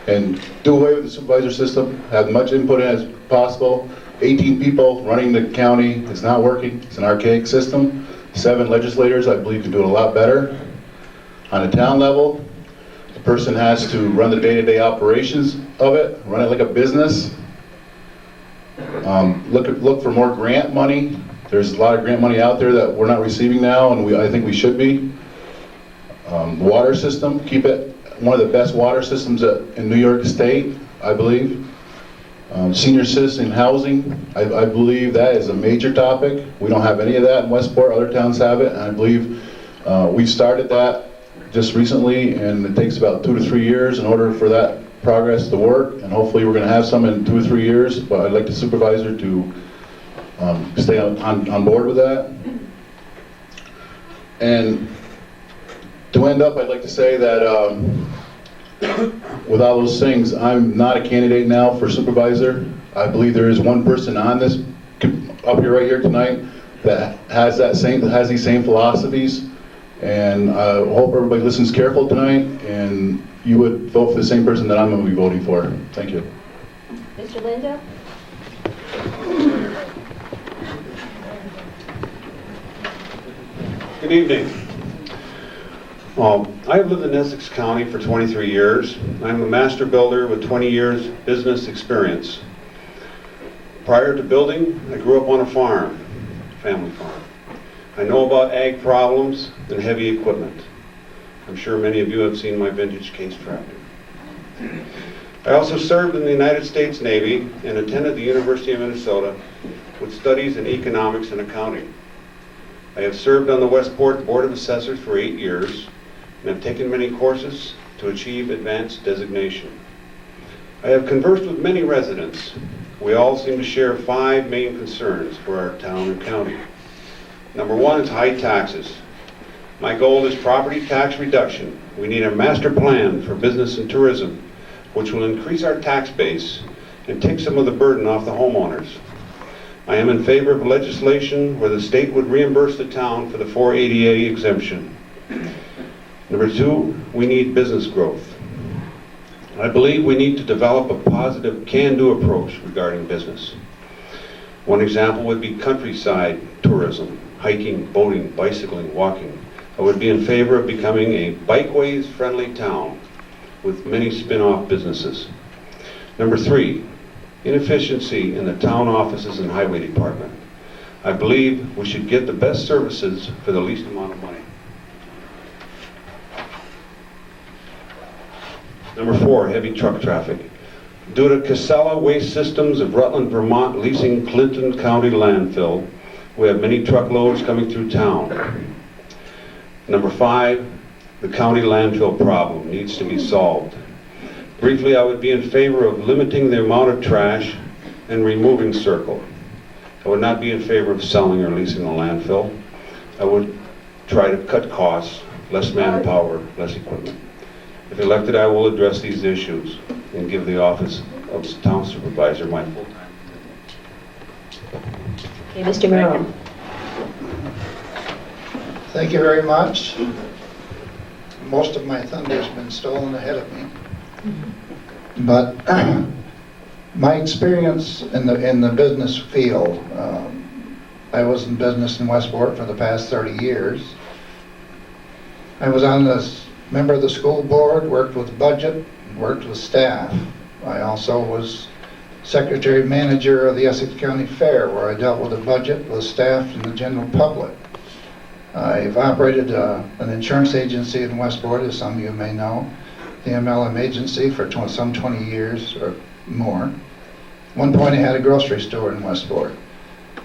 Speaker 11: and do away with the supervisor system, have much input in as possible. 18 people running the county is not working. It's an archaic system. 7 legislators, I believe, can do it a lot better. On a town level, the person has to run the day-to-day operations of it, run it like a business. Look for more grant money. There's a lot of grant money out there that we're not receiving now, and I think we should be. Water system, keep it one of the best water systems in New York State, I believe. Senior citizen housing, I believe that is a major topic. We don't have any of that in Westport. Other towns have it, and I believe we started that just recently, and it takes about 2 to 3 years in order for that progress to work, and hopefully we're going to have some in 2 or 3 years, but I'd like the supervisor to stay on board with that. And to end up, I'd like to say that with all those things, I'm not a candidate now for supervisor. I believe there is one person on this, up here right here tonight, that has these same philosophies, and I hope everybody listens careful tonight, and you would vote for the same person that I'm going to be voting for. Thank you.
Speaker 6: Mr. Linda?
Speaker 12: Good evening. I have lived in Essex County for 23 years. I'm a master builder with 20 years business experience. Prior to building, I grew up on a farm, family farm. I know about ag problems and heavy equipment. I'm sure many of you have seen my vintage case tractor. I also served in the United States Navy and attended the University of Minnesota with studies in economics and accounting. I have served on the Westport Board of Assessors for 8 years and have taken many courses to achieve advanced designation. I have conversed with many residents. We all seem to share 5 main concerns for our town and county. Number 1 is high taxes. My goal is property tax reduction. We need a master plan for business and tourism, which will increase our tax base and take some of the burden off the homeowners. I am in favor of legislation where the state would reimburse the town for the 480A exemption. Number 2, we need business growth. I believe we need to develop a positive can-do approach regarding business. One example would be countryside tourism, hiking, boating, bicycling, walking. I would be in favor of becoming a bikeways-friendly town with many spin-off businesses. Number 3, inefficiency in the town offices and highway department. I believe we should get the best services for the least amount of money. Number 4, heavy truck traffic. Due to Casella Waste Systems of Rutland, Vermont leasing Clinton County landfill, we have many truckloads coming through town. Number 5, the county landfill problem needs to be solved. Briefly, I would be in favor of limiting the amount of trash and removing circle. I would not be in favor of selling or leasing a landfill. I would try to cut costs, less manpower, less equipment. If elected, I will address these issues and give the office of town supervisor my full time.
Speaker 1: Okay, Mr. Merrill.
Speaker 13: Thank you very much. Most of my thunder's been stolen ahead of me. But my experience in the business field, I was in business in Westport for the past 30 years. I was on this member of the school board, worked with budget, worked with staff. I also was secretary manager of the Essex County Fair, where I dealt with the budget, with staff, and the general public. I've operated an insurance agency in Westport, as some of you may know, the MLM agency for some 20 years or more. At one point I had a grocery store in Westport.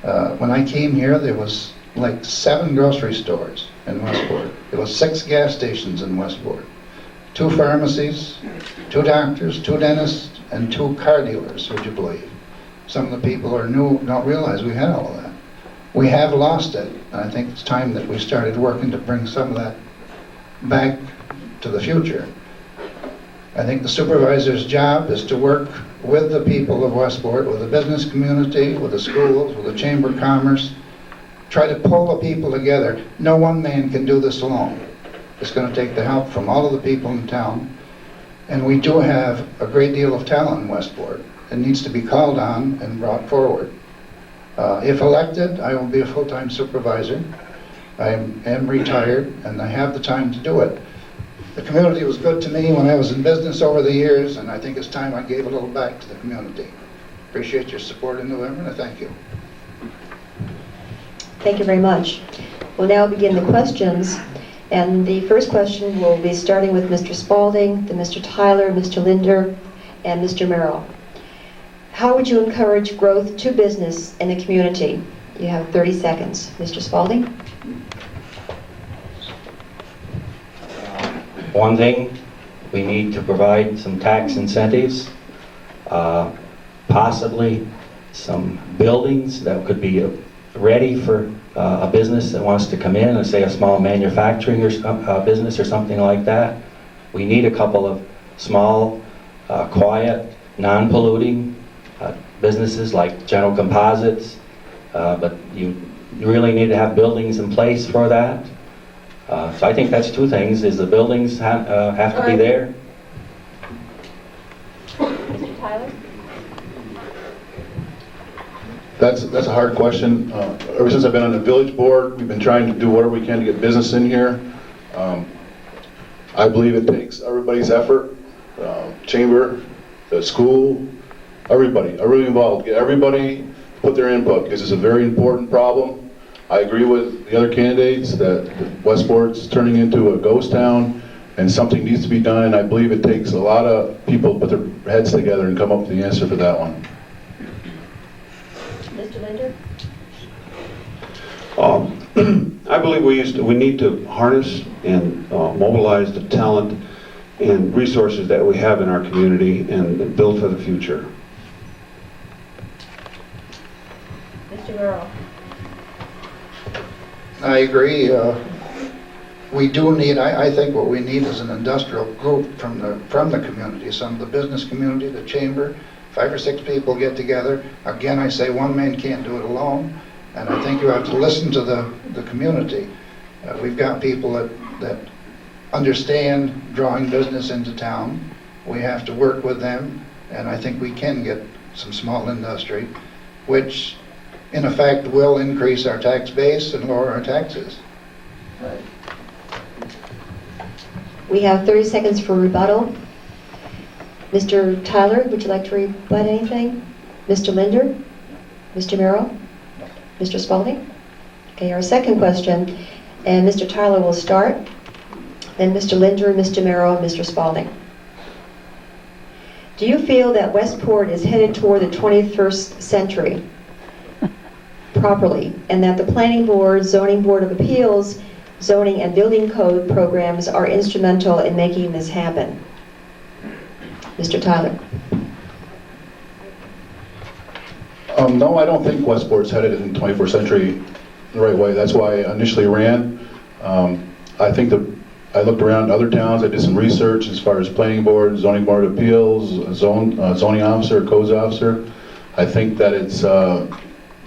Speaker 13: When I came here, there was like 7 grocery stores in Westport. There was 6 gas stations in Westport, 2 pharmacies, 2 doctors, 2 dentists, and 2 car dealers, would you believe? Some of the people who are new don't realize we had all of that. We have lost it, and I think it's time that we started working to bring some of that back to the future. I think the supervisor's job is to work with the people of Westport, with the business community, with the schools, with the Chamber of Commerce, try to pull the people together. No one man can do this alone. It's going to take the help from all of the people in town. And we do have a great deal of talent in Westport. It needs to be called on and brought forward. If elected, I will be a full-time supervisor. I am retired, and I have the time to do it. The community was good to me when I was in business over the years, and I think it's time I gave a little back to the community. Appreciate your support in November, and I thank you.
Speaker 1: Thank you very much. We'll now begin the questions. And the first question will be starting with Mr. Spalding, then Mr. Tyler, Mr. Linder, and Mr. Merrill. How would you encourage growth to business in the community? You have 30 seconds. Mr. Spalding?
Speaker 10: One thing, we need to provide some tax incentives, possibly some buildings that could be ready for a business that wants to come in, and say a small manufacturing or business or something like that. We need a couple of small, quiet, non-polluting businesses like General Composites, but you really need to have buildings in place for that. So I think that's 2 things, is the buildings have to be there.
Speaker 1: Mr. Tyler?
Speaker 11: That's a hard question. Ever since I've been on the village board, we've been trying to do whatever we can to get business in here. I believe it takes everybody's effort, chamber, the school, everybody, are really involved. Get everybody put their input, because it's a very important problem. I agree with the other candidates that Westport's turning into a ghost town, and something needs to be done, and I believe it takes a lot of people to put their heads together and come up with the answer for that one.
Speaker 1: Mr. Linder?
Speaker 12: I believe we need to harness and mobilize the talent and resources that we have in our community and build for the future.
Speaker 1: Mr. Merrill?
Speaker 13: I agree. We do need, I think what we need is an industrial group from the community, some of the business community, the chamber, 5 or 6 people get together. Again, I say one man can't do it alone, and I think you have to listen to the community. We've got people that understand drawing business into town. We have to work with them, and I think we can get some small industry, which in effect will increase our tax base and lower our taxes.
Speaker 1: We have 30 seconds for rebuttal. Mr. Tyler, would you like to rebut anything? Mr. Linder? Mr. Merrill? Mr. Spalding? Okay, our second question, and Mr. Tyler will start, then Mr. Linder, Mr. Merrill, Mr. Spalding. Do you feel that Westport is headed toward the 21st century properly, and that the Planning Board, Zoning Board of Appeals, Zoning and Building Code programs are instrumental in making this happen? Mr. Tyler.
Speaker 11: No, I don't think Westport's headed in the 21st century the right way. That's why I initially ran. I think I looked around other towns. I did some research as far as planning board, zoning board of appeals, zoning officer, codes officer. I think that it's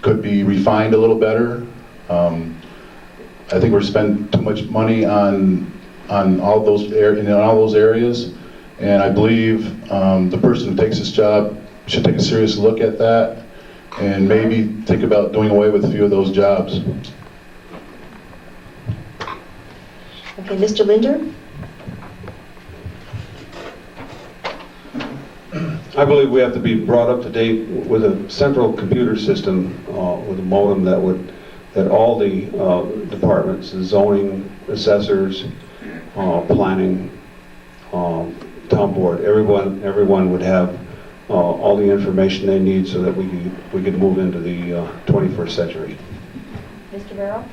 Speaker 11: could be refined a little better. I think we're spending too much money on all those in all those areas, and I believe the person who takes this job should take a serious look at that and maybe think about doing away with a few of those jobs.
Speaker 1: Okay, Mr. Linder?
Speaker 12: I believe we have to be brought up to date with a central computer system, with a modem that all the departments, the zoning, assessors, planning, town board, everyone would have all the information they need so that we could move into the 21st century.
Speaker 1: Mr. Merrill?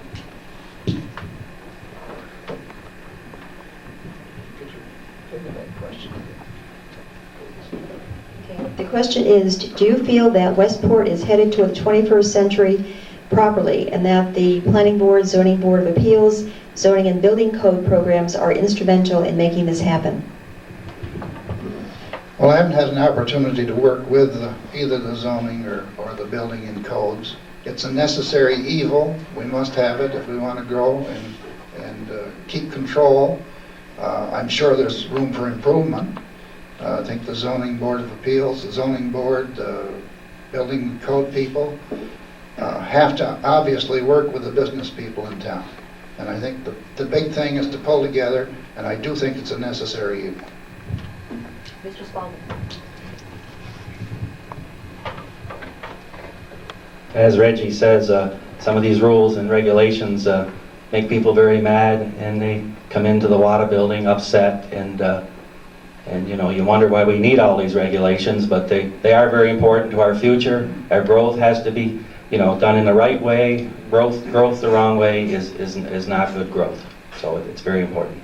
Speaker 1: Okay. The question is, do you feel that Westport is headed toward the 21st century properly, and that the Planning Board, Zoning Board of Appeals, Zoning and Building Code programs are instrumental in making this happen?
Speaker 13: Well, I haven't had an opportunity to work with either the zoning or the building and codes. It's a necessary evil. We must have it if we want to grow and keep control. I'm sure there's room for improvement. I think the Zoning Board of Appeals, the Zoning Board, building code people have to obviously work with the business people in town. And I think the big thing is to pull together, and I do think it's a necessary evil.
Speaker 1: Mr. Spalding.
Speaker 10: As Reggie says, some of these rules and regulations make people very mad, and they come into the WADA building upset, and you know, you wonder why we need all these regulations, but they are very important to our future. Our growth has to be, you know, done in the right way. Growth the wrong way is not good growth. So it's very important.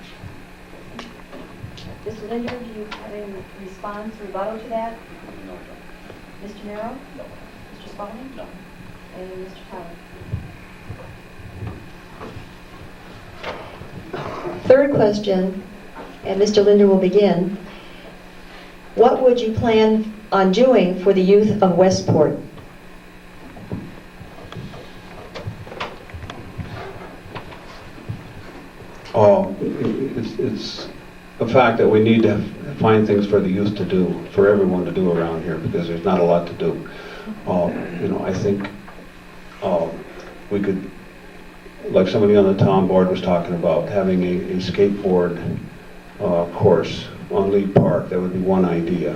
Speaker 1: Mr. Linder, do you have any response, rebuttal to that? No. Mr. Merrill? No. Mr. Spalding? No. And Mr. Tyler? Third question, and Mr. Linder will begin. What would you plan on doing for the youth of Westport?
Speaker 12: It's a fact that we need to find things for the youth to do, for everyone to do around here, because there's not a lot to do. You know, I think we could, like somebody on the town board was talking about, having a skateboard course on Lee Park. That would be one idea.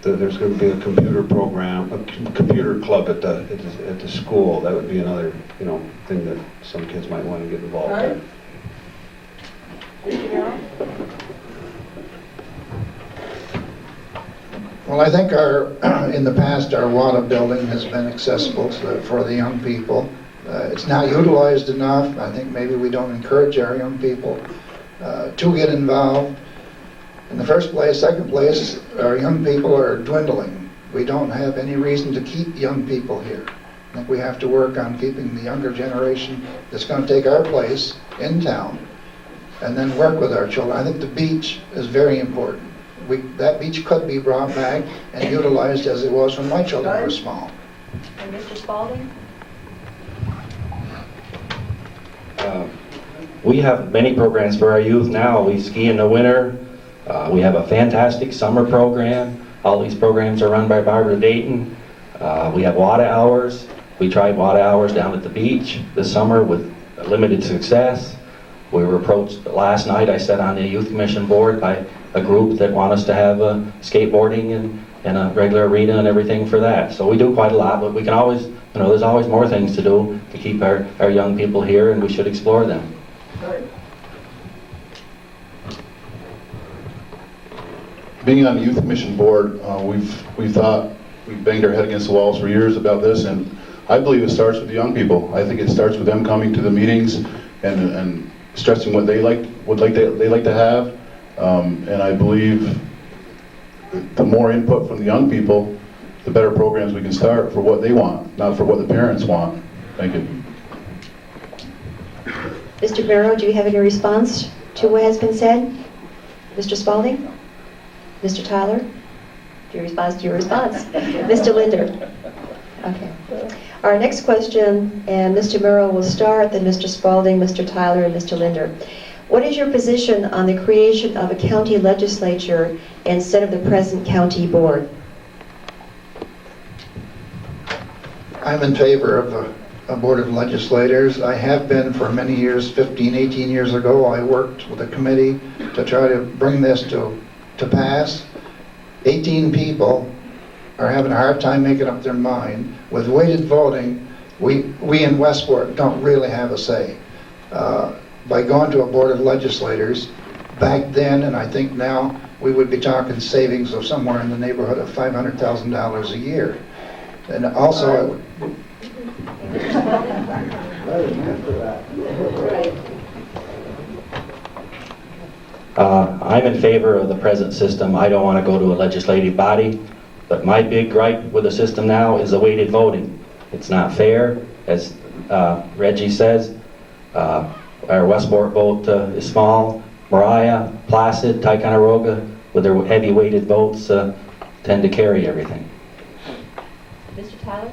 Speaker 12: There's going to be a computer program, a computer club at the school. That would be another, you know, thing that some kids might want to get involved in.
Speaker 13: Well, I think in the past, our WADA building has been accessible for the young people. It's not utilized enough. I think maybe we don't encourage our young people to get involved. In the first place. Second place, our young people are dwindling. We don't have any reason to keep young people here. I think we have to work on keeping the younger generation that's going to take our place in town, and then work with our children. I think the beach is very important. that beach could be brought back and utilized as it was when my children were small.
Speaker 1: And Mr. Spalding?
Speaker 10: We have many programs for our youth now. We ski in the winter. We have a fantastic summer program. All these programs are run by Barbara Dayton. We have WADA hours. We tried WADA hours down at the beach this summer with limited success. We were approached last night, I sat on the youth commission board, by a group that want us to have skateboarding and a regular arena and everything for that. So we do quite a lot, but we can always, there's always more things to do to keep our young people here, and we should explore them.
Speaker 11: Being on the youth commission board, we've thought, we've banged our head against the walls for years about this, and I believe it starts with the young people. I think it starts with them coming to the meetings and stressing what they like to have, and I believe the more input from the young people, the better programs we can start for what they want, not for what the parents want. Thank you.
Speaker 1: Mr. Barrow, do you have any response to what has been said? Mr. Spalding? Mr. Tyler? Your response to your response. Mr. Linder? Okay. Our next question, and Mr. Merrill will start, then Mr. Spalding, Mr. Tyler, and Mr. Linder. What is your position on the creation of a county legislature instead of the present county board?
Speaker 13: I'm in favor of a board of legislators. I have been for many years. 15, 18 years ago, I worked with a committee to try to bring this to pass. 18 people are having a hard time making up their mind. With weighted voting, we in Westport don't really have a say. By going to a board of legislators, back then, and I think now, we would be talking savings of somewhere in the neighborhood of $500,000 a year. And also,
Speaker 10: I'm in favor of the present system. I don't want to go to a legislative body, but my big gripe with the system now is the weighted voting. It's not fair, as Reggie says. Our Westport vote is small. Mariah, Placid, Ticonderoga, with their heavy weighted votes, tend to carry everything.
Speaker 1: Mr. Tyler?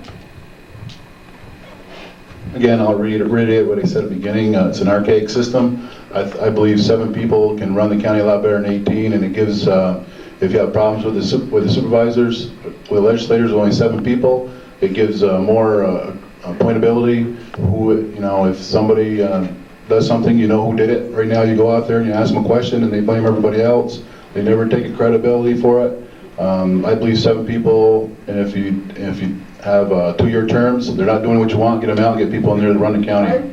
Speaker 11: Again, I'll reiterate what I said at the beginning. It's an archaic system. I believe 7 people can run the county a lot better than 18, and it gives, if you have problems with the supervisors, with the legislators, only 7 people, it gives more appointability. If somebody does something, you know who did it. Right now, you go out there and you ask them a question, and they blame everybody else. They never take a credibility for it. I believe 7 people, and if you have 2-year terms, they're not doing what you want, get them out and get people in there to run the county.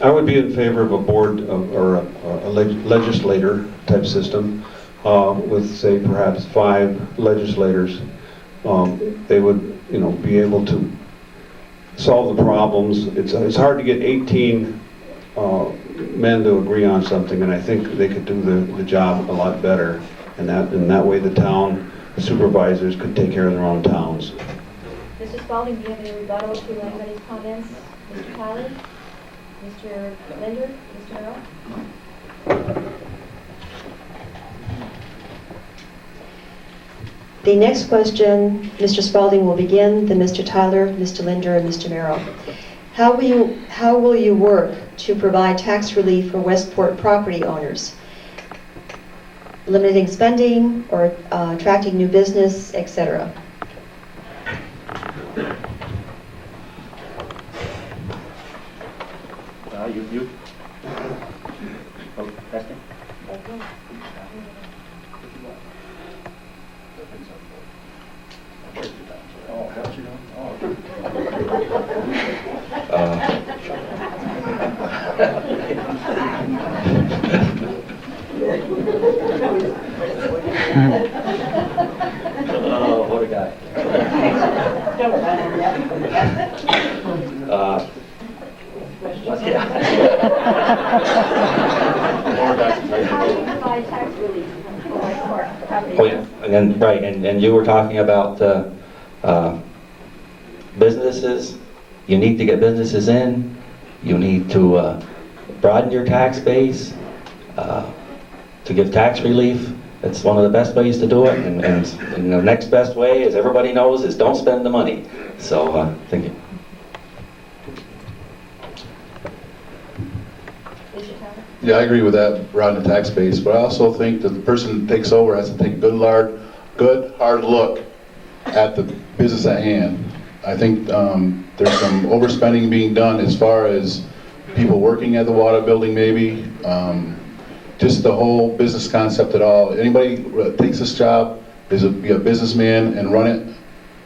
Speaker 12: I would be in favor of a board or a legislator type system with, say, perhaps 5 legislators. They would, be able to solve the problems. It's hard to get 18 men to agree on something, and I think they could do the job a lot better. And that way, the town supervisors could take care of their own towns.
Speaker 1: Mr. Spalding, do you have any rebuttal to anybody's comments? Mr. Tyler? Mr. Linder? Mr. Merrill? The next question, Mr. Spalding will begin, then Mr. Tyler, Mr. Linder, and Mr. Merrill. How will you work to provide tax relief for Westport property owners? Limiting spending or attracting new business, etc.?
Speaker 14: You. Oh, testing.
Speaker 10: Oh, what a guy. Oh, yeah. And you were talking about businesses. You need to get businesses in. You need to broaden your tax base, to give tax relief. It's one of the best ways to do it, and the next best way, as everybody knows, is don't spend the money. So, thank you.
Speaker 11: Yeah, I agree with that, broaden the tax base, but I also think that the person that takes over has to take a good hard look at the business at hand. I think there's some overspending being done as far as people working at the water building maybe, just the whole business concept at all. Anybody that takes this job is be a businessman and run it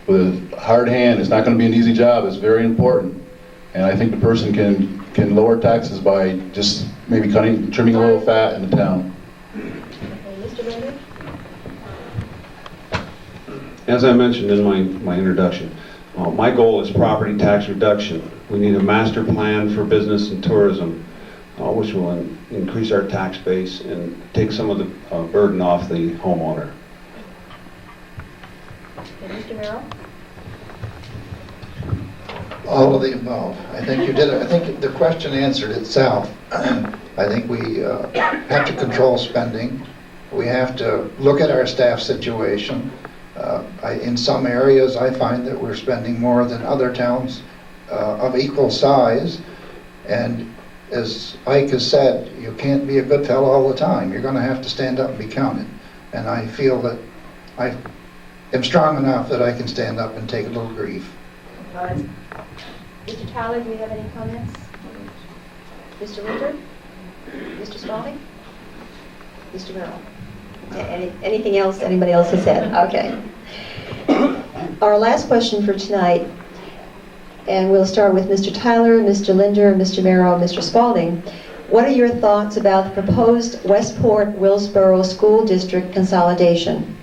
Speaker 11: with a hard hand. It's not going to be an easy job. It's very important. And I think the person can lower taxes by just maybe trimming a little fat in the town.
Speaker 1: Mr. Linder?
Speaker 12: As I mentioned in my introduction, my goal is property tax reduction. We need a master plan for business and tourism, which will increase our tax base and take some of the burden off the homeowner.
Speaker 1: Mr. Merrill?
Speaker 13: All of the above. I think you did it. I think the question answered itself. I think we have to control spending. We have to look at our staff situation. In some areas, I find that we're spending more than other towns of equal size. And as Ike has said, you can't be a good fellow all the time. You're going to have to stand up and be counted. And I feel that I am strong enough that I can stand up and take a little grief.
Speaker 1: Mr. Tyler, do you have any comments? Mr. Winter? Mr. Spalding? Mr. Merrill? Anything else anybody else has said? Okay. Our last question for tonight, and we'll start with Mr. Tyler, Mr. Linder, Mr. Merrill, Mr. Spalding. What are your thoughts about the proposed Westport-Willsboro School District consolidation?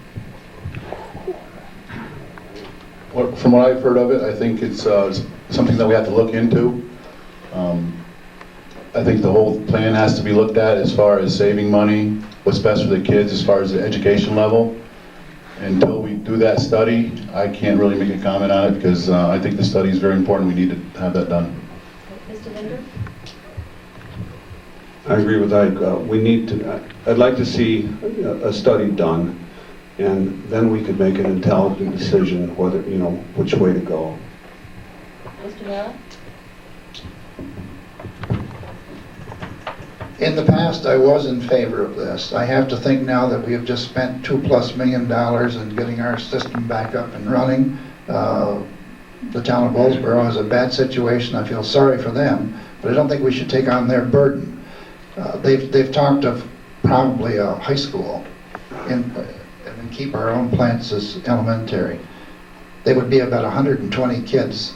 Speaker 11: From what I've heard of it, I think it's something that we have to look into. I think the whole plan has to be looked at as far as saving money, what's best for the kids as far as the education level. Until we do that study, I can't really make a comment on it because I think the study is very important. We need to have that done.
Speaker 1: Mr. Linder?
Speaker 12: I agree with Ike. I'd like to see a study done, and then we could make an intelligent decision whether, which way to go.
Speaker 1: Mr. Merrill?
Speaker 13: In the past, I was in favor of this. I have to think now that we have just spent $2+ million in getting our system back up and running. The town of Willsboro is a bad situation. I feel sorry for them, but I don't think we should take on their burden. They've talked of probably a high school and keep our own plants as elementary. They would be about 120 kids.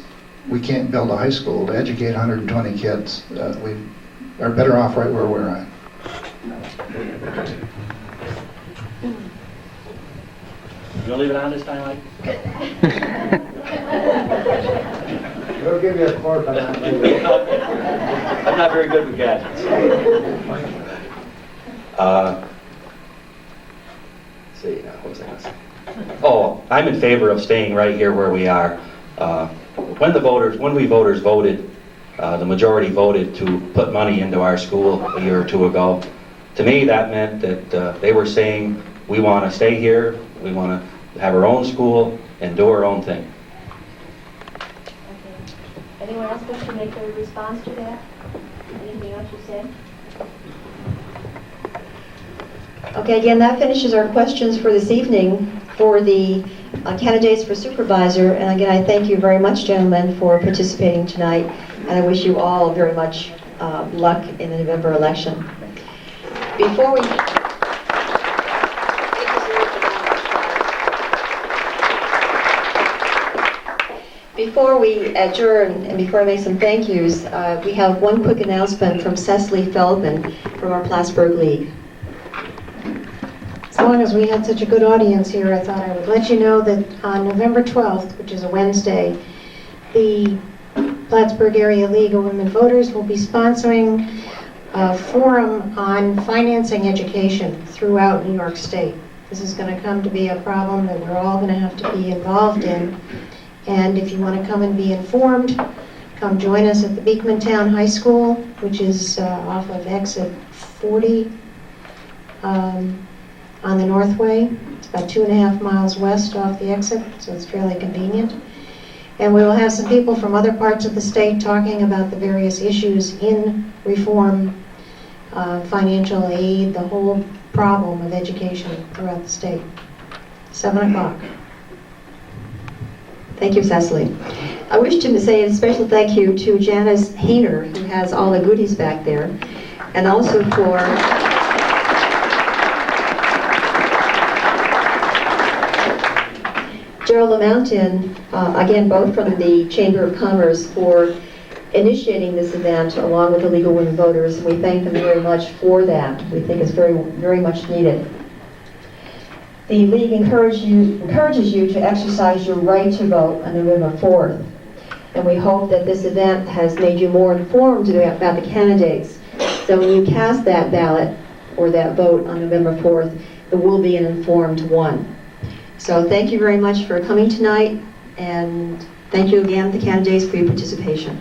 Speaker 13: We can't build a high school to educate 120 kids. We are better off right where we're at.
Speaker 14: You'll leave it on this time, Mike?
Speaker 8: We'll give you a fork on that.
Speaker 14: I'm not very good with gadgets.
Speaker 10: See, what was I going to say? Oh, I'm in favor of staying right here where we are. When we voters voted, the majority voted to put money into our school a year or two ago. To me, that meant that they were saying, we want to stay here, we want to have our own school and do our own thing.
Speaker 1: Okay. Anyone else wish to make a response to that? Anything else you said? Okay, again, that finishes our questions for this evening for the candidates for supervisor. And again, I thank you very much, gentlemen, for participating tonight. And I wish you all very much luck in the November election. Before we adjourn and before I make some thank yous, we have one quick announcement from Cecily Feldman from our Plattsburgh League.
Speaker 15: As long as we had such a good audience here, I thought I would let you know that on November 12th, which is a Wednesday, the Plattsburgh Area League of Women Voters will be sponsoring a forum on financing education throughout New York State. This is going to come to be a problem that we're all going to have to be involved in. And if you want to come and be informed, come join us at the Beekman Town High School, which is off of exit 40 on the Northway. It's about 2.5 miles west off the exit, so it's fairly convenient. And we will have some people from other parts of the state talking about the various issues in reform, financial aid, the whole problem of education throughout the state. 7 o'clock.
Speaker 1: Thank you, Cecily. I wish to say a special thank you to Janice Hayner, who has all the goodies back there, and also for Gerald LaMountain, again, both from the Chamber of Commerce, for initiating this event along with the League of Women Voters. We thank them very much for that. We think it's very, very much needed. The League encourages you to exercise your right to vote on November 4th. And we hope that this event has made you more informed about the candidates. So when you cast that ballot or that vote on November 4th, it will be an informed one. So thank you very much for coming tonight, and thank you again, the candidates, for your participation.